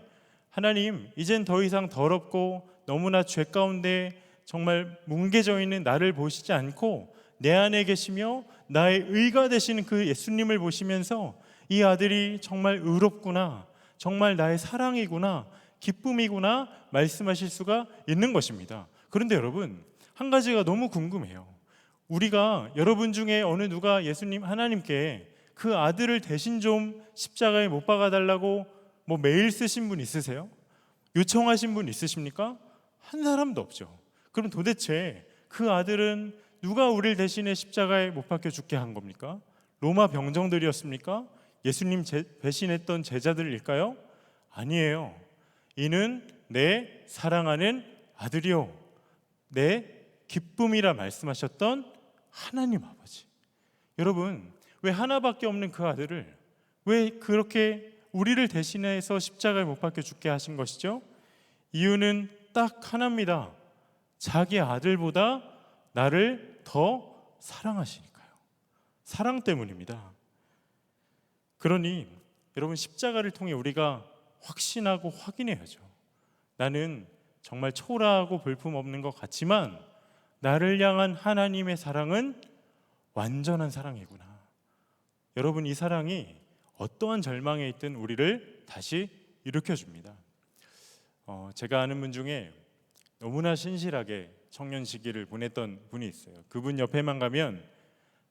Speaker 7: 하나님 이젠 더 이상 더럽고 너무나 죄 가운데 정말 뭉개져 있는 나를 보시지 않고 내 안에 계시며 나의 의가 되시는 그 예수님을 보시면서 이 아들이 정말 의롭구나, 정말 나의 사랑이구나, 기쁨이구나 말씀하실 수가 있는 것입니다. 그런데 여러분 한 가지가 너무 궁금해요. 우리가 여러분 중에 어느 누가 예수님 하나님께 그 아들을 대신 좀 십자가에 못 박아달라고 뭐 메일 쓰신 분 있으세요? 요청하신 분 있으십니까? 한 사람도 없죠. 그럼 도대체 그 아들은 누가 우리를 대신해 십자가에 못 박혀 죽게 한 겁니까? 로마 병정들이었습니까? 예수님 배신했던 제자들일까요? 아니에요. 이는 내 사랑하는 아들이요 내 기쁨이라 말씀하셨던 하나님 아버지. 여러분 왜 하나밖에 없는 그 아들을 왜 그렇게 우리를 대신해서 십자가에 못 박혀 죽게 하신 것이죠? 이유는 딱 하나입니다. 자기 아들보다 나를 더 사랑하시니까요. 사랑 때문입니다. 그러니 여러분 십자가를 통해 우리가 확신하고 확인해야죠. 나는 정말 초라하고 볼품없는 것 같지만 나를 향한 하나님의 사랑은 완전한 사랑이구나. 여러분 이 사랑이 어떠한 절망에 있든 우리를 다시 일으켜줍니다. 제가 아는 분 중에 너무나 신실하게 청년 시기를 보냈던 분이 있어요. 그분 옆에만 가면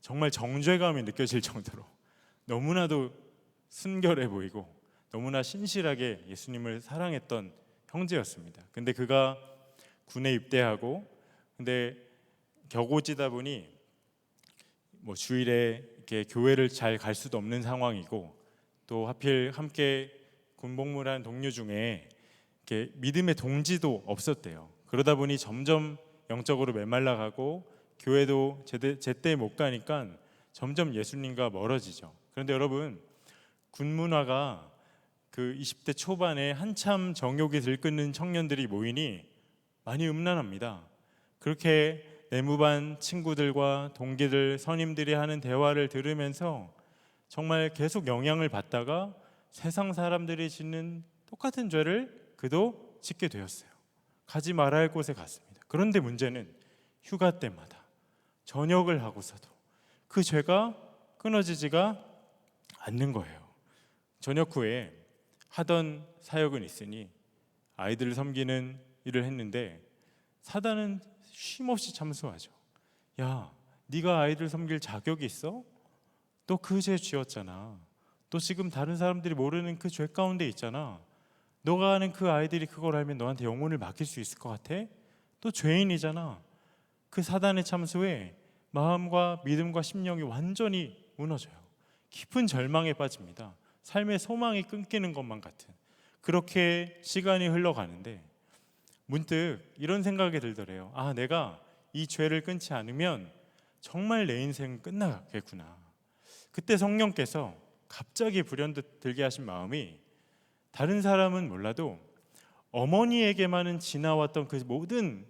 Speaker 7: 정말 정죄감이 느껴질 정도로 너무나도 순결해 보이고 너무나 신실하게 예수님을 사랑했던 형제였습니다. 근데 그가 군에 입대하고 근데 격오지다 보니 뭐 주일에 이렇게 교회를 잘 갈 수도 없는 상황이고 또 하필 함께 군복무를 한 동료 중에 이렇게 믿음의 동지도 없었대요. 그러다 보니 점점 영적으로 메말라가고 교회도 제때 못 가니까 점점 예수님과 멀어지죠. 그런데 여러분 군문화가 그 20대 초반에 한참 정욕이 들끓는 청년들이 모이니 많이 음란합니다. 그렇게 내무반 친구들과 동기들, 선임들이 하는 대화를 들으면서 정말 계속 영향을 받다가 세상 사람들이 짓는 똑같은 죄를 그도 짓게 되었어요. 가지 말아야 할 곳에 갔습니다. 그런데 문제는 휴가 때마다 전역을 하고서도 그 죄가 끊어지지가 않는 거예요. 전역 후에 하던 사역은 있으니 아이들을 섬기는 일을 했는데 사단은 쉼없이 참소하죠. 야, 네가 아이들 섬길 자격이 있어? 너 그 죄 지었잖아. 너 지금 다른 사람들이 모르는 그 죄 가운데 있잖아. 너가 아는 그 아이들이 그걸 알면 너한테 영혼을 맡길 수 있을 것 같아? 또 죄인이잖아. 그 사단의 참소에 마음과 믿음과 심령이 완전히 무너져요. 깊은 절망에 빠집니다. 삶의 소망이 끊기는 것만 같은 그렇게 시간이 흘러가는데 문득 이런 생각이 들더래요. 아, 내가 이 죄를 끊지 않으면 정말 내 인생은 끝나겠구나. 그때 성령께서 갑자기 불현듯 들게 하신 마음이 다른 사람은 몰라도 어머니에게만은 지나왔던 그 모든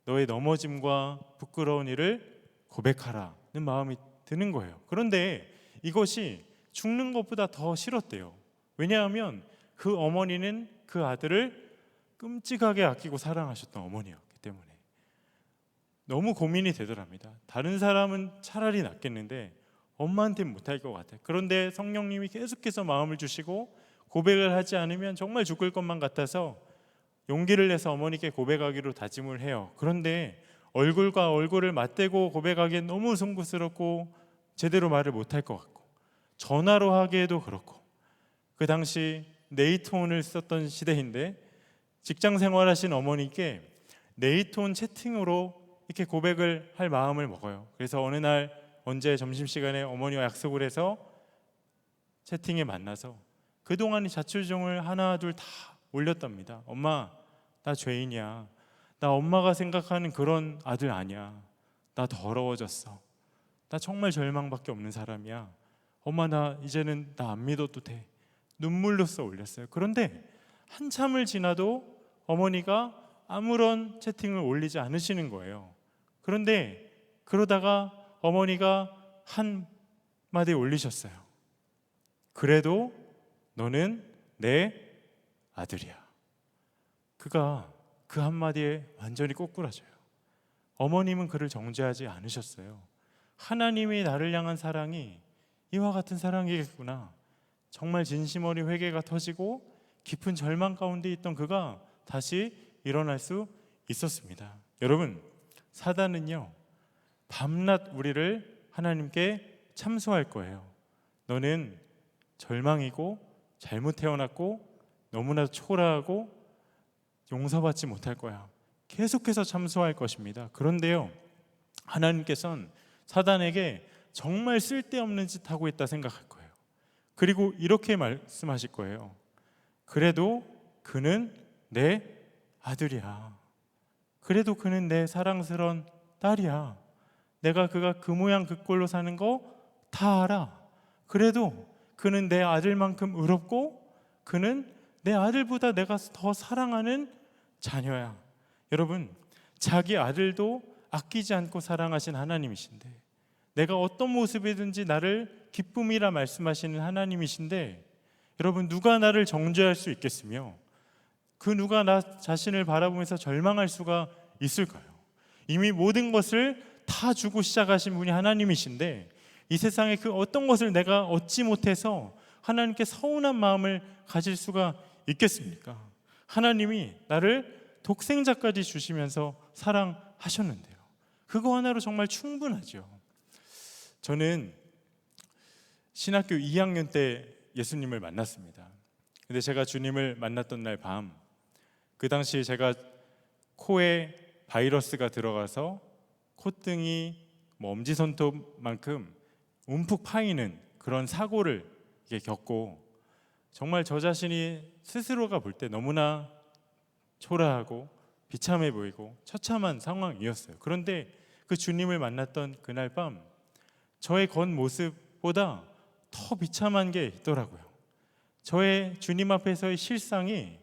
Speaker 7: 너의 넘어짐과 부끄러운 일을 고백하라는 마음이 드는 거예요. 그런데 이것이 죽는 것보다 더 싫었대요. 왜냐하면 그 어머니는 그 아들을 끔찍하게 아끼고 사랑하셨던 어머니였기 때문에. 너무 고민이 되더랍니다. 다른 사람은 차라리 낫겠는데 엄마한테는 못할 것 같아요. 그런데 성령님이 계속해서 마음을 주시고 고백을 하지 않으면 정말 죽을 것만 같아서 용기를 내서 어머니께 고백하기로 다짐을 해요. 그런데 얼굴과 얼굴을 맞대고 고백하기엔 너무 송구스럽고 제대로 말을 못할 것 같고, 전화로 하기에도 그렇고, 그 당시 네이트온을 썼던 시대인데 직장 생활하신 어머니께 네이트온 채팅으로 이렇게 고백을 할 마음을 먹어요. 그래서 어느 날 언제 점심시간에 어머니와 약속을 해서 채팅에 만나서 그동안의 자초지종을 하나 둘 다 올렸답니다. 엄마, 나 죄인이야. 나 엄마가 생각하는 그런 아들 아니야. 나 더러워졌어. 나 정말 절망밖에 없는 사람이야. 엄마, 나 이제는 나 안 믿어도 돼. 눈물로써 올렸어요. 그런데 한참을 지나도 어머니가 아무런 채팅을 올리지 않으시는 거예요. 그런데 그러다가 어머니가 한마디 올리셨어요. 그래도 너는 내 아들이야. 그가 그 한마디에 완전히 꼬꾸라져요. 어머님은 그를 정죄하지 않으셨어요. 하나님이 나를 향한 사랑이 이와 같은 사랑이겠구나. 정말 진심 어린 회개가 터지고 깊은 절망 가운데 있던 그가 다시 일어날 수 있었습니다. 여러분, 사단은요, 밤낮 우리를 하나님께 참소할 거예요. 너는 절망이고 잘못 태어났고 너무나도 초라하고 용서받지 못할 거야. 계속해서 참소할 것입니다. 그런데요, 하나님께서는 사단에게 정말 쓸데없는 짓 하고 있다 생각할 거예요. 그리고 이렇게 말씀하실 거예요. 그래도 그는 내 아들이야. 그래도 그는 내 사랑스러운 딸이야. 내가 그가 그 모양 그 꼴로 사는 거 다 알아. 그래도 그는 내 아들만큼 의롭고 그는 내 아들보다 내가 더 사랑하는 자녀야. 여러분, 자기 아들도 아끼지 않고 사랑하신 하나님이신데, 내가 어떤 모습이든지 나를 기쁨이라 말씀하시는 하나님이신데, 여러분, 누가 나를 정죄할 수 있겠으며 그 누가 나 자신을 바라보면서 절망할 수가 있을까요? 이미 모든 것을 다 주고 시작하신 분이 하나님이신데 이 세상에 그 어떤 것을 내가 얻지 못해서 하나님께 서운한 마음을 가질 수가 있겠습니까? 하나님이 나를 독생자까지 주시면서 사랑하셨는데요. 그거 하나로 정말 충분하죠. 저는 신학교 2학년 때 예수님을 만났습니다. 근데 제가 주님을 만났던 날 밤, 그 당시 제가 코에 바이러스가 들어가서 콧등이 엄지손톱만큼 움푹 파이는 그런 사고를 겪고, 정말 저 자신이 스스로가 볼 때 너무나 초라하고 비참해 보이고 처참한 상황이었어요. 그런데 그 주님을 만났던 그날 밤, 저의 겉모습보다 더 비참한 게 있더라고요. 저의 주님 앞에서의 실상이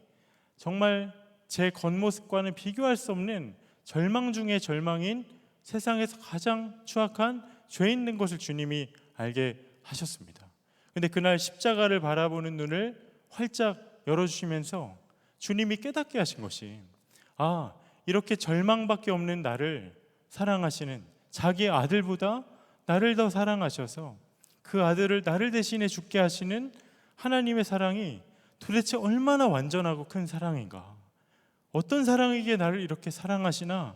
Speaker 7: 정말 제 겉모습과는 비교할 수 없는 절망 중의 절망인 세상에서 가장 추악한 죄 있는 것을 주님이 알게 하셨습니다. 근데 그날 십자가를 바라보는 눈을 활짝 열어주시면서 주님이 깨닫게 하신 것이, 이렇게 절망밖에 없는 나를 사랑하시는, 자기 아들보다 나를 더 사랑하셔서 그 아들을 나를 대신해 죽게 하시는 하나님의 사랑이 도대체 얼마나 완전하고 큰 사랑인가. 어떤 사랑이기에 나를 이렇게 사랑하시나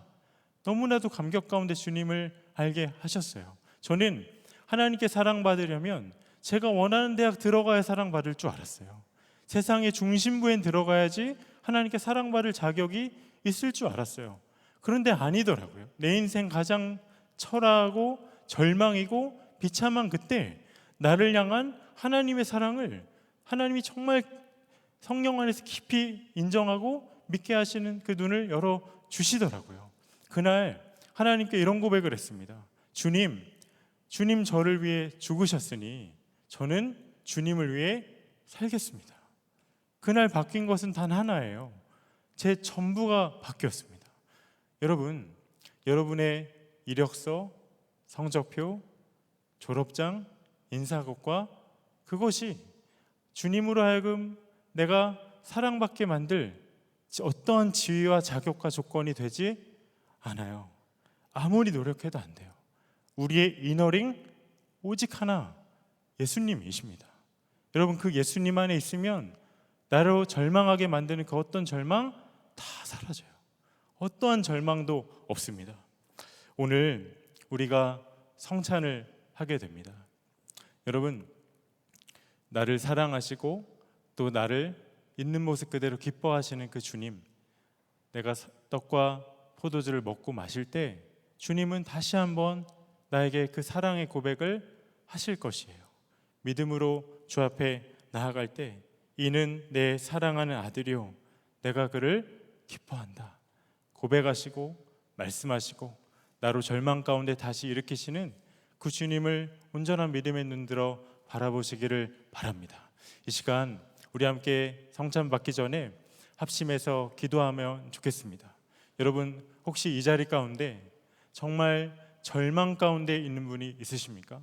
Speaker 7: 너무나도 감격 가운데 주님을 알게 하셨어요. 저는 하나님께 사랑받으려면 제가 원하는 대학 들어가야 사랑받을 줄 알았어요. 세상의 중심부엔 들어가야지 하나님께 사랑받을 자격이 있을 줄 알았어요. 그런데 아니더라고요. 내 인생 가장 초라하고 절망이고 비참한 그때 나를 향한 하나님의 사랑을 하나님이 정말 성령 안에서 깊이 인정하고 믿게 하시는 그 눈을 열어주시더라고요. 그날 하나님께 이런 고백을 했습니다. 주님 저를 위해 죽으셨으니 저는 주님을 위해 살겠습니다. 그날 바뀐 것은 단 하나예요. 제 전부가 바뀌었습니다. 여러분, 여러분의 이력서, 성적표, 졸업장, 인사곡과 그것이 주님으로 하여금 내가 사랑받게 만들 어떠한 지위와 자격과 조건이 되지 않아요. 아무리 노력해도 안 돼요. 우리의 이너링 오직 하나, 예수님이십니다. 여러분, 그 예수님 안에 있으면 나로 절망하게 만드는 그 어떤 절망 다 사라져요. 어떠한 절망도 없습니다. 오늘 우리가 성찬을 하게 됩니다. 여러분, 나를 사랑하시고 또 나를 있는 모습 그대로 기뻐하시는 그 주님, 내가 떡과 포도주를 먹고 마실 때 주님은 다시 한번 나에게 그 사랑의 고백을 하실 것이에요. 믿음으로 주 앞에 나아갈 때 이는 내 사랑하는 아들이요 내가 그를 기뻐한다 고백하시고 말씀하시고 나로 절망 가운데 다시 일으키시는 그 주님을 온전한 믿음의 눈들어 바라보시기를 바랍니다. 이 시간 우리 함께 성찬 받기 전에 합심해서 기도하면 좋겠습니다. 여러분, 혹시 이 자리 가운데 정말 절망 가운데 있는 분이 있으십니까?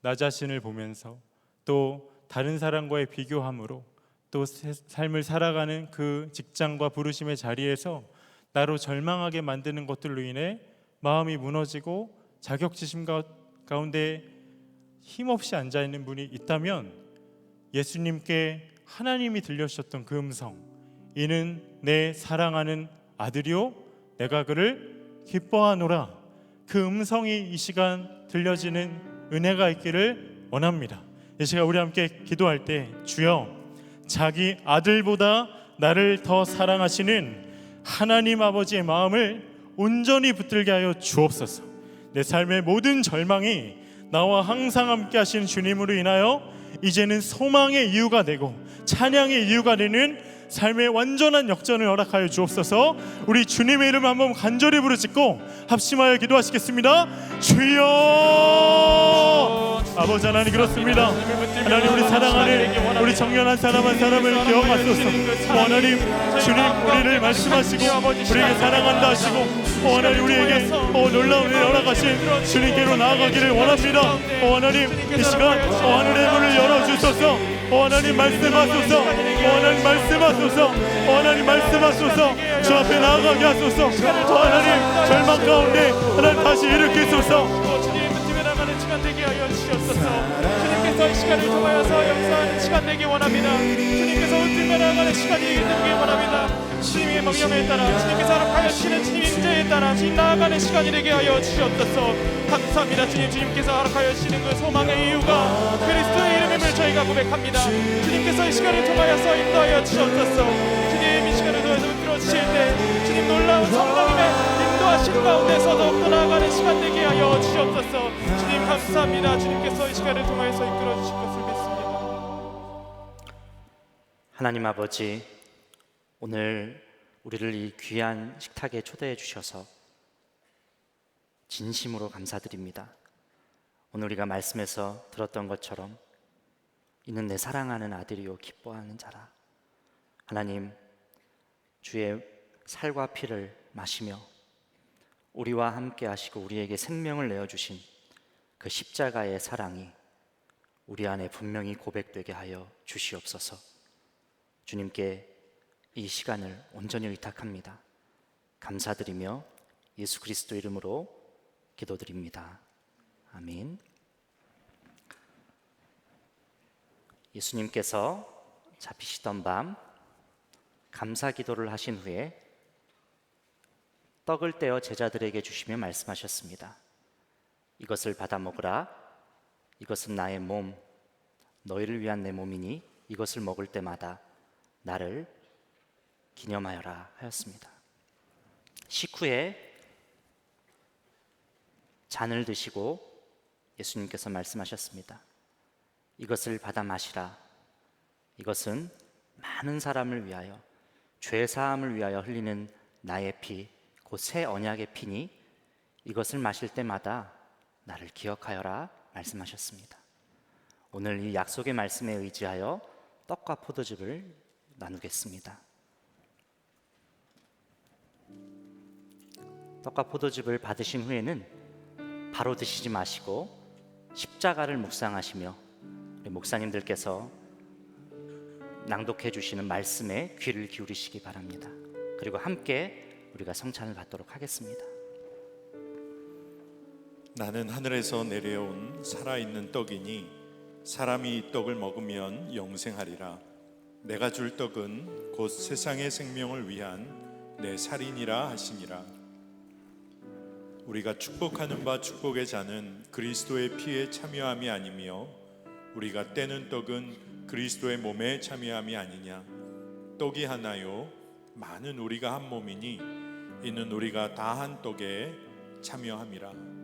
Speaker 7: 나 자신을 보면서 또 다른 사람과의 비교함으로 또 삶을 살아가는 그 직장과 부르심의 자리에서 나로 절망하게 만드는 것들로 인해 마음이 무너지고 자격지심 가운데 힘없이 앉아있는 분이 있다면 예수님께 하나님이 들려주셨던 그 음성, 이는 내 사랑하는 아들이요 내가 그를 기뻐하노라, 그 음성이 이 시간 들려지는 은혜가 있기를 원합니다. 이 시간 우리 함께 기도할 때 주여, 자기 아들보다 나를 더 사랑하시는 하나님 아버지의 마음을 온전히 붙들게 하여 주옵소서. 내 삶의 모든 절망이 나와 항상 함께 하시는 주님으로 인하여 이제는 소망의 이유가 되고 찬양의 이유가 되는 삶의 완전한 역전을 허락하여 주옵소서. 우리 주님의 이름을 한번 간절히 부르짖고 합심하여 기도하시겠습니다. 주여, 아버지 하나님, 그렇습니다. 하나님, 우리 사랑하는 우리 정연한 사람 한 사람을 기억하소서. 하나님, 주님 우리를 말씀하시고 우리에게 사랑한다 하시고 하나님 우리에게 놀라운 은혜를 허락하신 주님께로 나아가기를 원합니다. 하나님, 이 시간 하늘의 문을 열어주소서. 하나님 말씀하소서. 하나님 말씀하소서. 하나님 말씀하소서. 주 앞에 나아가게 하소서. 하나님 절망 가운데 하나님 다시 일으키소서.
Speaker 8: 주님 붙들며 나가는 시간 되게 하여 주시옵소서. 주님께서 이 시간을 통하여서 역사하는 시간 되기 원합니다. 주님께서 붙들며 나가는 시간이 되기 원합니다. 주님의 명령에 따라 주님께서 허락하여 주시는 주님의 인자에 따라 주님 나아가는 시간이 되게 하여 주시옵소서. 감사합니다. 주님, 주님께서 허락하여 주시는 그 소망의 이유가 그리스도의 이름임을 저희가 고백합니다. 주님께서 이 시간을 통하여서 인도하여 주시옵소서. 주님, 이 시간을 통해서 이끌어 주실 때 주님 놀라운 성령님의 인도하신 가운데서 더욱더 나아가는 시간 되게 하여 주시옵소서. 주님 감사합니다. 주님께서 이 시간을 통하여서 이끌어 주실 것을 믿습니다.
Speaker 6: 하나님 아버지, 오늘 우리를 이 귀한 식탁에 초대해 주셔서 진심으로 감사드립니다. 오늘 우리가 말씀에서 들었던 것처럼 이는 내 사랑하는 아들이요 기뻐하는 자라. 하나님, 주의 살과 피를 마시며 우리와 함께 하시고 우리에게 생명을 내어주신 그 십자가의 사랑이 우리 안에 분명히 고백되게 하여 주시옵소서. 주님께 이 시간을 온전히 의탁합니다. 감사드리며 예수 그리스도 이름으로 기도드립니다. 아멘. 예수님께서 잡히시던 밤 감사 기도를 하신 후에 떡을 떼어 제자들에게 주시며 말씀하셨습니다. 이것을 받아 먹으라. 이것은 나의 몸, 너희를 위한 내 몸이니 이것을 먹을 때마다 나를 기념하여라 하였습니다. 식후에 잔을 드시고 예수님께서 말씀하셨습니다. 이것을 받아 마시라. 이것은 많은 사람을 위하여 죄 사함을 위하여 흘리는 나의 피, 곧 새 언약의 피니 이것을 마실 때마다 나를 기억하여라 말씀하셨습니다. 오늘 이 약속의 말씀에 의지하여 떡과 포도즙을 나누겠습니다. 떡과 포도즙을 받으신 후에는 바로 드시지 마시고 십자가를 묵상하시며 목사님들께서 낭독해 주시는 말씀에 귀를 기울이시기 바랍니다. 그리고 함께 우리가 성찬을 받도록 하겠습니다.
Speaker 8: 나는 하늘에서 내려온 살아있는 떡이니 사람이 이 떡을 먹으면 영생하리라. 내가 줄 떡은 곧 세상의 생명을 위한 내 살이니라 하시니라. 우리가 축복하는 바 축복의 잔은 그리스도의 피에 참여함이 아니며 우리가 떼는 떡은 그리스도의 몸에 참여함이 아니냐. 떡이 하나요 많은 우리가 한 몸이니 이는 우리가 다 한 떡에 참여함이라.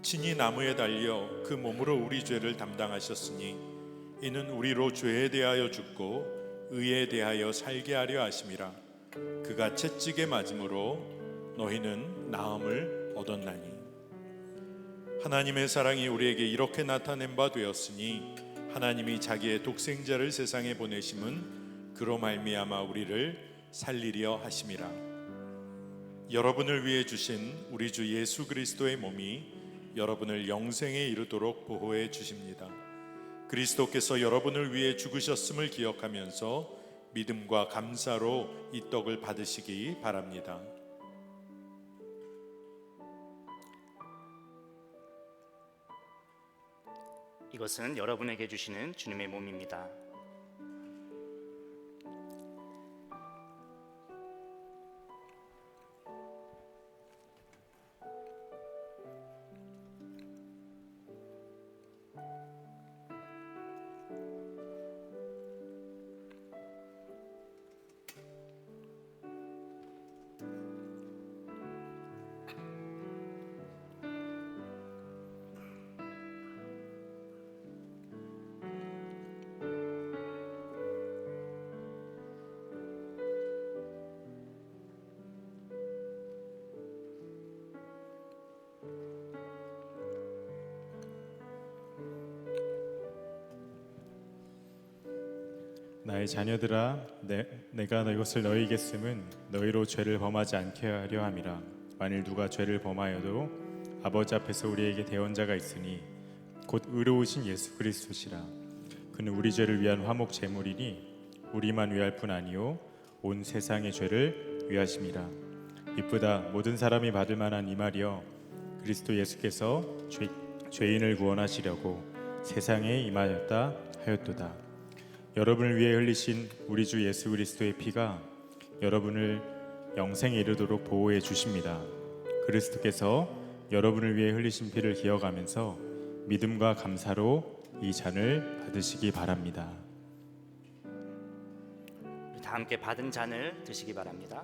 Speaker 8: 친히 나무에 달려 그 몸으로 우리 죄를 담당하셨으니 이는 우리로 죄에 대하여 죽고 의에 대하여 살게 하려 하심이라. 그가 채찍에 맞음으로 너희는 나음을 얻었나니. 하나님의 사랑이 우리에게 이렇게 나타낸 바 되었으니 하나님이 자기의 독생자를 세상에 보내심은 그로 말미암아 우리를 살리려 하심이라. 여러분을 위해 주신 우리 주 예수 그리스도의 몸이 여러분을 영생에 이르도록 보호해 주십니다. 그리스도께서 여러분을 위해 죽으셨음을 기억하면서 믿음과 감사로 이 떡을 받으시기 바랍니다.
Speaker 6: 이것은 여러분에게 주시는 주님의 몸입니다.
Speaker 7: 나의 자녀들아, 내가 이것을 너희에게 쓰면 너희로 죄를 범하지 않게 하려 함이라. 만일 누가 죄를 범하여도 아버지 앞에서 우리에게 대언자가 있으니 곧 의로우신 예수 그리스도시라. 그는 우리 죄를 위한 화목 제물이니 우리만 위할 뿐 아니요 온 세상의 죄를 위하심이라. 이보다 모든 사람이 받을 만한 이 말이여, 그리스도 예수께서 죄인을 구원하시려고 세상에 임하였다 하였도다. 여러분을 위해 흘리신 우리 주 예수 그리스도의 피가 여러분을 영생에 이르도록 보호해 주십니다. 그리스도께서 여러분을 위해 흘리신 피를 기억하면서 믿음과 감사로 이 잔을 받으시기 바랍니다.
Speaker 6: 다 함께 받은 잔을 드시기 바랍니다.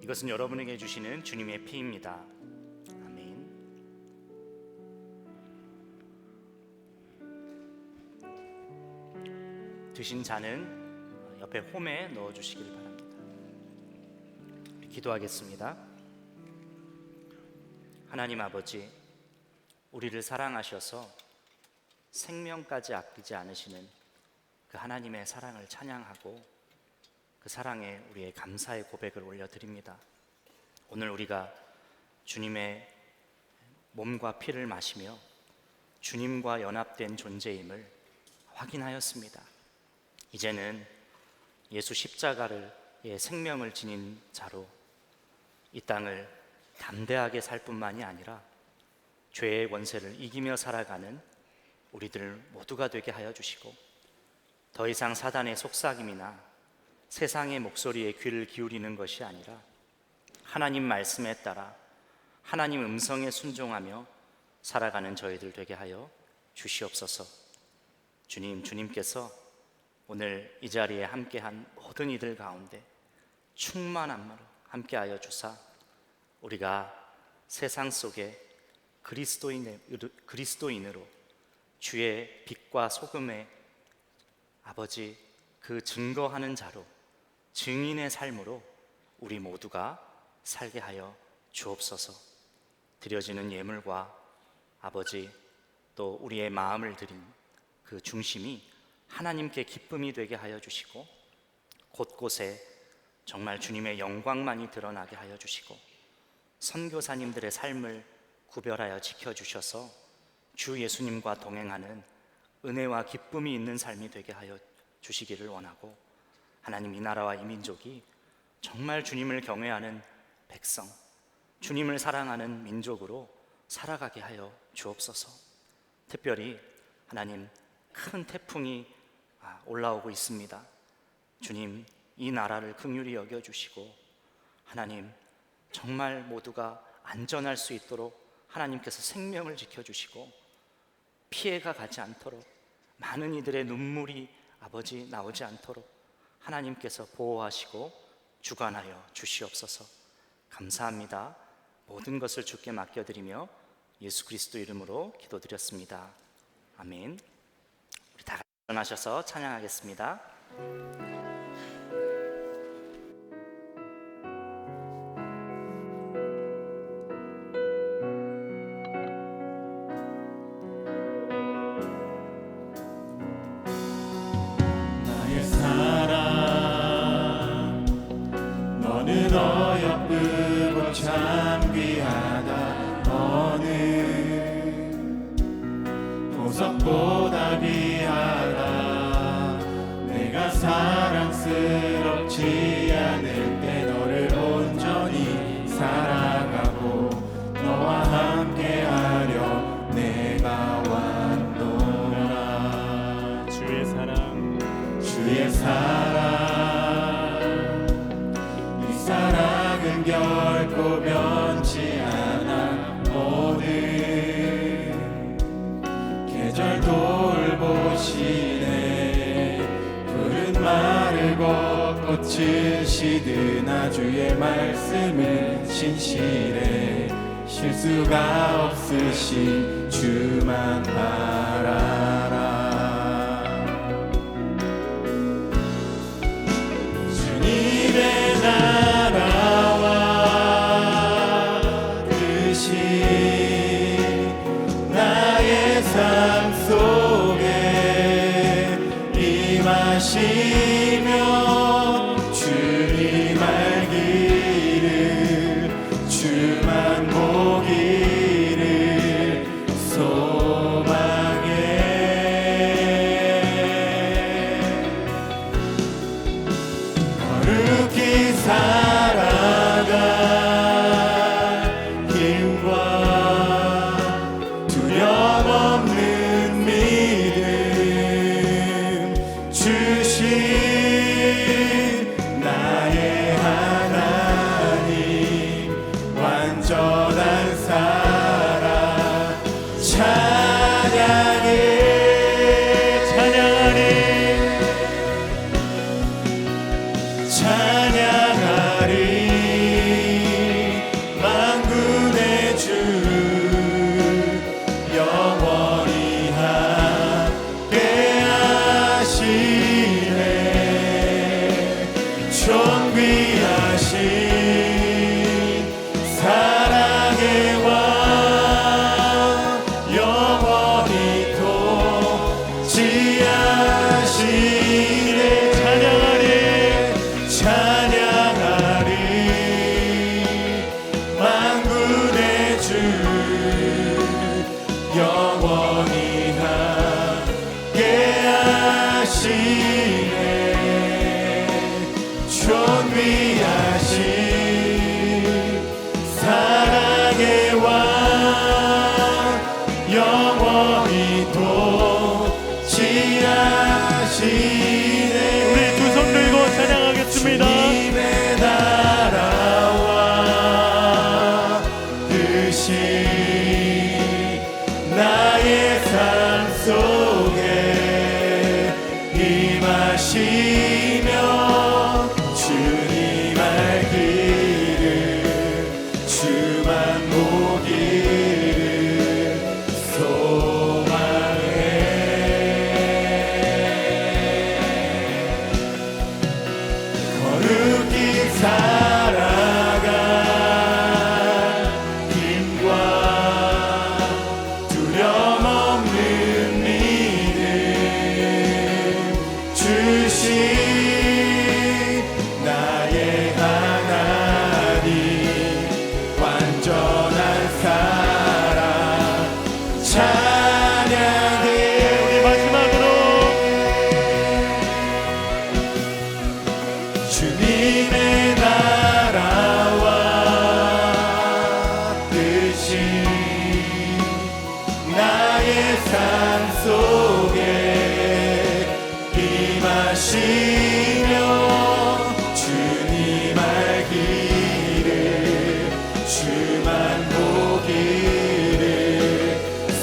Speaker 6: 이것은 여러분에게 주시는 주님의 피입니다. 아멘. 드신 잔은 옆에 홈에 넣어 주시길 바랍니다. 기도하겠습니다. 하나님 아버지, 우리를 사랑하셔서 생명까지 아끼지 않으시는 그 하나님의 사랑을 찬양하고 그 사랑에 우리의 감사의 고백을 올려드립니다. 오늘 우리가 주님의 몸과 피를 마시며 주님과 연합된 존재임을 확인하였습니다. 이제는 예수 십자가의 생명을 지닌 자로 이 땅을 담대하게 살 뿐만이 아니라 죄의 권세를 이기며 살아가는 우리들 모두가 되게 하여 주시고, 더 이상 사단의 속삭임이나 세상의 목소리에 귀를 기울이는 것이 아니라 하나님 말씀에 따라 하나님 음성에 순종하며 살아가는 저희들 되게 하여 주시옵소서. 주님께서 오늘 이 자리에 함께한 모든 이들 가운데 충만함으로 함께하여 주사 우리가 세상 속에 그리스도인으로 주의 빛과 소금의 아버지 그 증거하는 자로 증인의 삶으로 우리 모두가 살게 하여 주옵소서. 드려지는 예물과 아버지 또 우리의 마음을 드린 그 중심이 하나님께 기쁨이 되게 하여 주시고, 곳곳에 정말 주님의 영광만이 드러나게 하여 주시고, 선교사님들의 삶을 구별하여 지켜주셔서 주 예수님과 동행하는 은혜와 기쁨이 있는 삶이 되게 하여 주시기를 원하고, 하나님 이 나라와 이 민족이 정말 주님을 경외하는 백성, 주님을 사랑하는 민족으로 살아가게 하여 주옵소서. 특별히 하나님, 큰 태풍이 올라오고 있습니다. 주님, 이 나라를 긍휼히 여겨주시고 하나님, 정말 모두가 안전할 수 있도록 하나님께서 생명을 지켜주시고 피해가 가지 않도록, 많은 이들의 눈물이 아버지 나오지 않도록 하나님께서 보호하시고 주관하여 주시옵소서. 감사합니다. 모든 것을 주께 맡겨드리며 예수 그리스도 이름으로 기도드렸습니다. 아멘. 우리 다 같이 일어나셔서 찬양하겠습니다.
Speaker 8: 나의 사랑, 너는 어여쁘고 참 귀하다. 너는 보석보다 귀하다. 내가 사랑스럽지 않을 때 너를 온전히 사랑하고 너와 함께하려 내가 왔노라. 주의 사랑, 주의 사랑, 이 사랑은 결코 변치 않아. 모든 계절 돌보시네. 푸른 마르고 꽃을 시드나 주의 말씀은 신실해. 실수가 없으신 주만 바라라. 주님의 나라와 뜻이 나의 삶 속에 임하시며 주님 알기를, 주만 보기를 소망해. 거룩히 살아갈 힘과 두려움 없는 믿음 주신 나의 하나님, 완전한 사랑 찬양해. 찬양하리, 찬양하리. 만군의 주 영원히 함께하시네. 존귀하신 사랑의 왕, 영원히 통치하시네. 찬양하리, 찬양하리. 만군의 주 영원히 함께하시네. 존귀하신 사랑의 왕, 영원히 통치하시네. 우리 두 손 들고 찬양하겠습니다. 주님의 나라와 뜻이 나의 삶 속에 임하시며 주님 알기를, 주만 보기를 소망해. 거룩히 살아갈 힘과 두려움 없는 믿음 주신
Speaker 5: 주시며 주님 알기를 주만 보기를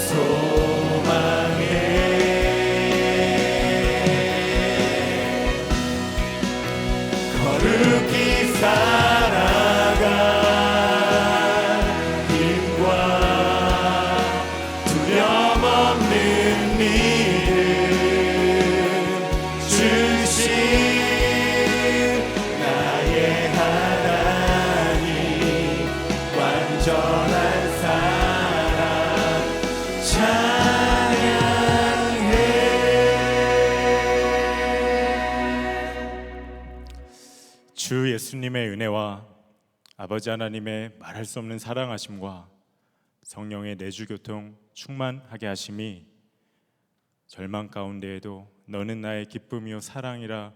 Speaker 5: 소망해 거룩히 살아가 힘과 두려움 없는 믿음 주신 나의 하나님 완전한 사랑 찬양해.
Speaker 7: 주 예수님의 은혜와 아버지 하나님의 말할 수 없는 사랑하심과 성령의 내주교통 충만하게 하심이 절망 가운데에도 너는 나의 기쁨이요 사랑이라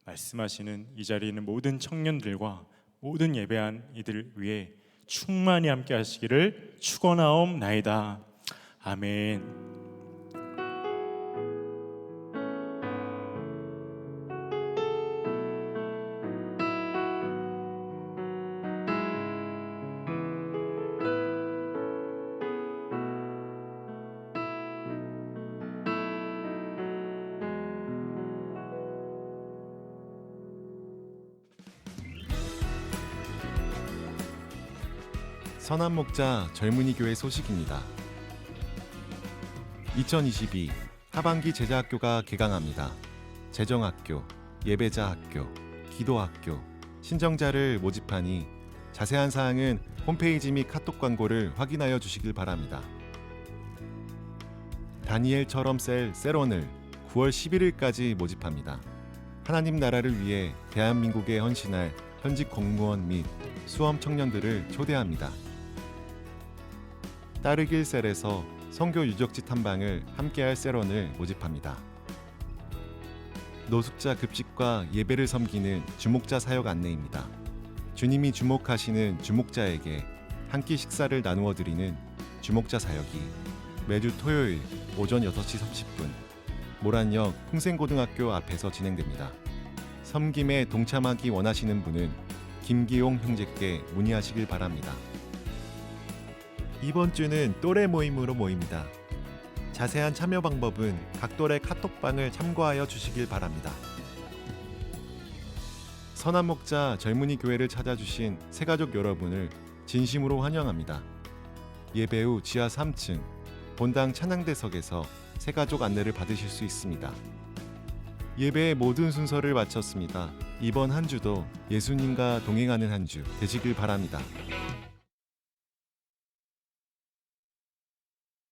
Speaker 7: 말씀하시는 이 자리에 있는 모든 청년들과 모든 예배한 이들 위해 충만히 함께 하시기를 축원하옵나이다. 아멘.
Speaker 5: 선한목자 젊은이 교회 소식입니다. 2022 하반기 제자학교가 개강합니다. 재정학교, 예배자학교, 기도학교, 신정자를 모집하니 자세한 사항은 홈페이지 및 카톡 광고를 확인하여 주시길 바랍니다. 다니엘처럼 셀 세론을 9월 11일까지 모집합니다. 하나님 나라를 위해 대한민국에 헌신할 현직 공무원 및 수험 청년들을 초대합니다. 따르길 셀에서 선교 유적지 탐방을 함께할 세론을 모집합니다. 노숙자 급식과 예배를 섬기는 주목자 사역 안내입니다. 주님이 주목하시는 주목자에게 한 끼 식사를 나누어 드리는 주목자 사역이 매주 토요일 오전 6시 30분 모란역 풍생고등학교 앞에서 진행됩니다. 섬김에 동참하기 원하시는 분은 김기용 형제께 문의하시길 바랍니다. 이번 주는 또래 모임으로 모입니다. 자세한 참여 방법은 각 또래 카톡방을 참고하여 주시길 바랍니다. 선한목자 젊은이 교회를 찾아주신 새가족 여러분을 진심으로 환영합니다. 예배 후 지하 3층 본당 찬양대석에서 새가족 안내를 받으실 수 있습니다. 예배의 모든 순서를 마쳤습니다. 이번 한 주도 예수님과 동행하는 한 주 되시길 바랍니다.